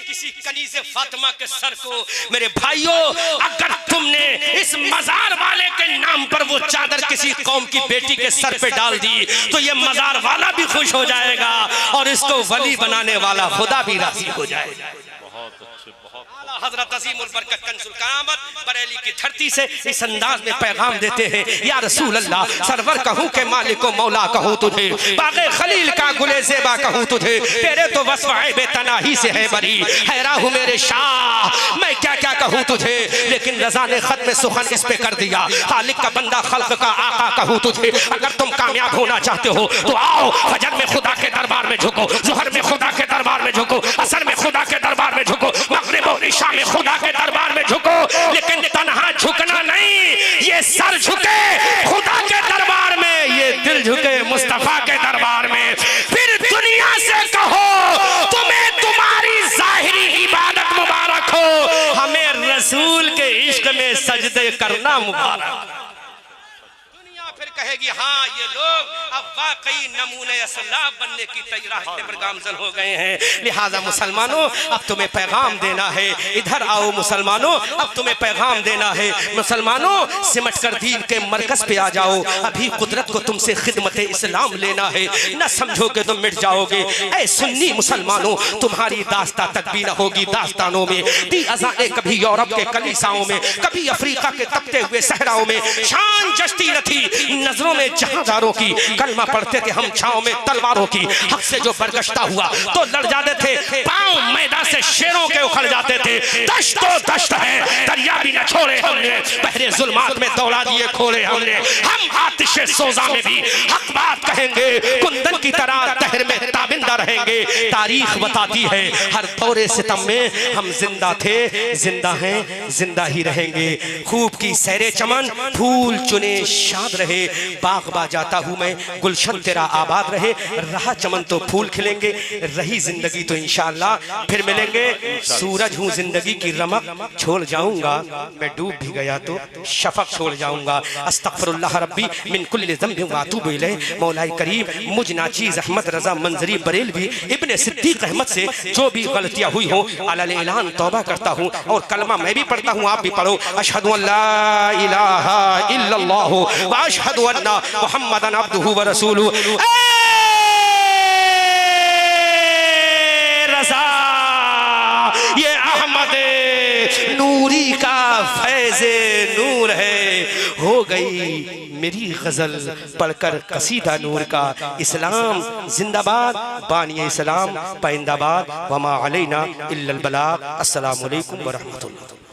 किसी कनीज़े फातिमा के सर को। मेरे भाइयों, अगर तुमने इस मजार वाले के नाम पर वो चादर किसी कौम की बेटी के सर पे डाल दी तो ये मजार वाला भी खुश हो जाएगा और इसको वली बनाने वाला खुदा भी राजी हो जाएगा। हजरत अज़ीमुल बरकत कंजुल क़यामत बरेली की धरती से इस अंदाज में पैगाम देते हैं, या रसूल अल्लाह सरवर कहूँ के मालिक को मौला कहूँ तुझे, बाग़े खलील का गुले ज़ेबा कहूँ तुझे, तेरे तो वस्फ़ बेतनाही से है बरी, हैरान हूँ मेरे शाह मैं क्या क्या कहूँ तुझे। लेकिन रज़ा ने खत में सुखन इस पे कर दिया, खालिक का बंदा खल्क़ का आका कहूँ तुझे। अगर तुम कामयाब होना चाहते हो तो आओ फजर में खुदा के दरबार में झुको, ज़ुहर में खुदा के दरबार में झुको, असर में खुदा के दरबार में झुको, मग़रिब और इशा में खुदा के दरबार में झुको। लेकिन तन्हा झुकना नहीं, ये सर झुके खुदा के दरबार में, ये दिल झुके मुस्तफा के दरबार में। फिर दुनिया से कहो तुम्हें तुम्हारी जाहिरी इबादत मुबारक हो, हमें रसूल के इश्क में सजदे करना मुबारक। फिर कहेगी हाँ ये लोग अब वाकई नमूने असलाफ बनने की रास्ते पर गामजन हो गए हैं। लिहाजा मुसलमानों अब तुम्हें पैगाम देना है, इधर आओ मुसलमानों अब तुम्हें पैगाम देना है। मुसलमानों सिमट कर दीन के मरकज पे आ जाओ, अभी कुदरत को तुमसे खिदमत इस्लाम लेना है, न समझोगे तो मिट जाओगे। ऐ सुन्नी मुसलमानों तुम्हारी दास्ता तक भी न होगी दास्तानों में, दी अज़ाएं कभी यूरोप के कलीसाओं में, कभी अफ्रीका के तपते हुए सहराओं में, शान जश्ती न थी नजरों में जहांदारों की, कलमा पढ़ते थे हम छांव में तलवारों की। हक से जो बरगश्ता हुआ तो लड़ जाते थे, पांव मैदान से शेरों के उखड़ जाते थे। दश्त तो दश्त है, दरिया भी न छोड़े हमने, बहरे जुल्मात में दौड़ा दिए खोले हमने। हम आतिशे सोजा में भी हक बात कहेंगे, कुंदन की तरह तहर में ताबिंदा रहेंगे। रहेंगे। तारीख बताती है हर दौरे सितम में हम जिंदा थे, जिंदा हैं, जिंदा ही रहेंगे। खूब की सैरे चमन, फूल चुने शाद रहे, बाग बा जाता हूँ मैं, गुलशन तेरा आबाद रहे। रहा चमन तो फूल खिलेंगे, रही जिंदगी तो इंशाअल्लाह फिर मिलेंगे। सूरज हूँ जिंदगी की रमक, छोड़ जाऊंगा मैं डूब भी गया तो शफक छोड़ जाऊंगा। अस्तगफिरुल्लाह रब्बी मिन कुल्लि ज़ंबिन व अतूबु इलैह। मौलाए करीम मुझ नाचीज़ अहमद रज़ा मंजरी बरेलवी इब्ने सिद्दीक अहमद से जो भी गलतियां हुई हो अलल ऐलान तौबा करता हूँ। और कलमा मैं भी पढ़ता हूँ, आप भी पढ़ो। अशहदु अल्ला इलाहा इल्लल्लाह व अशहदु अन्ना मुहम्मदन अब्दुहु व रसूलुहु। रज़ा ये अहमद नूरी का फैज़े नूर है। हो गई मेरी गजल पढ़कर कसीदा नूर का। इस्लाम जिंदाबाद, बानिए इस्लाम पाइंदाबाद। वमा अलैना इल्लल बलाग। अस्सलामु अलैकुम व रहमतुल्लाह।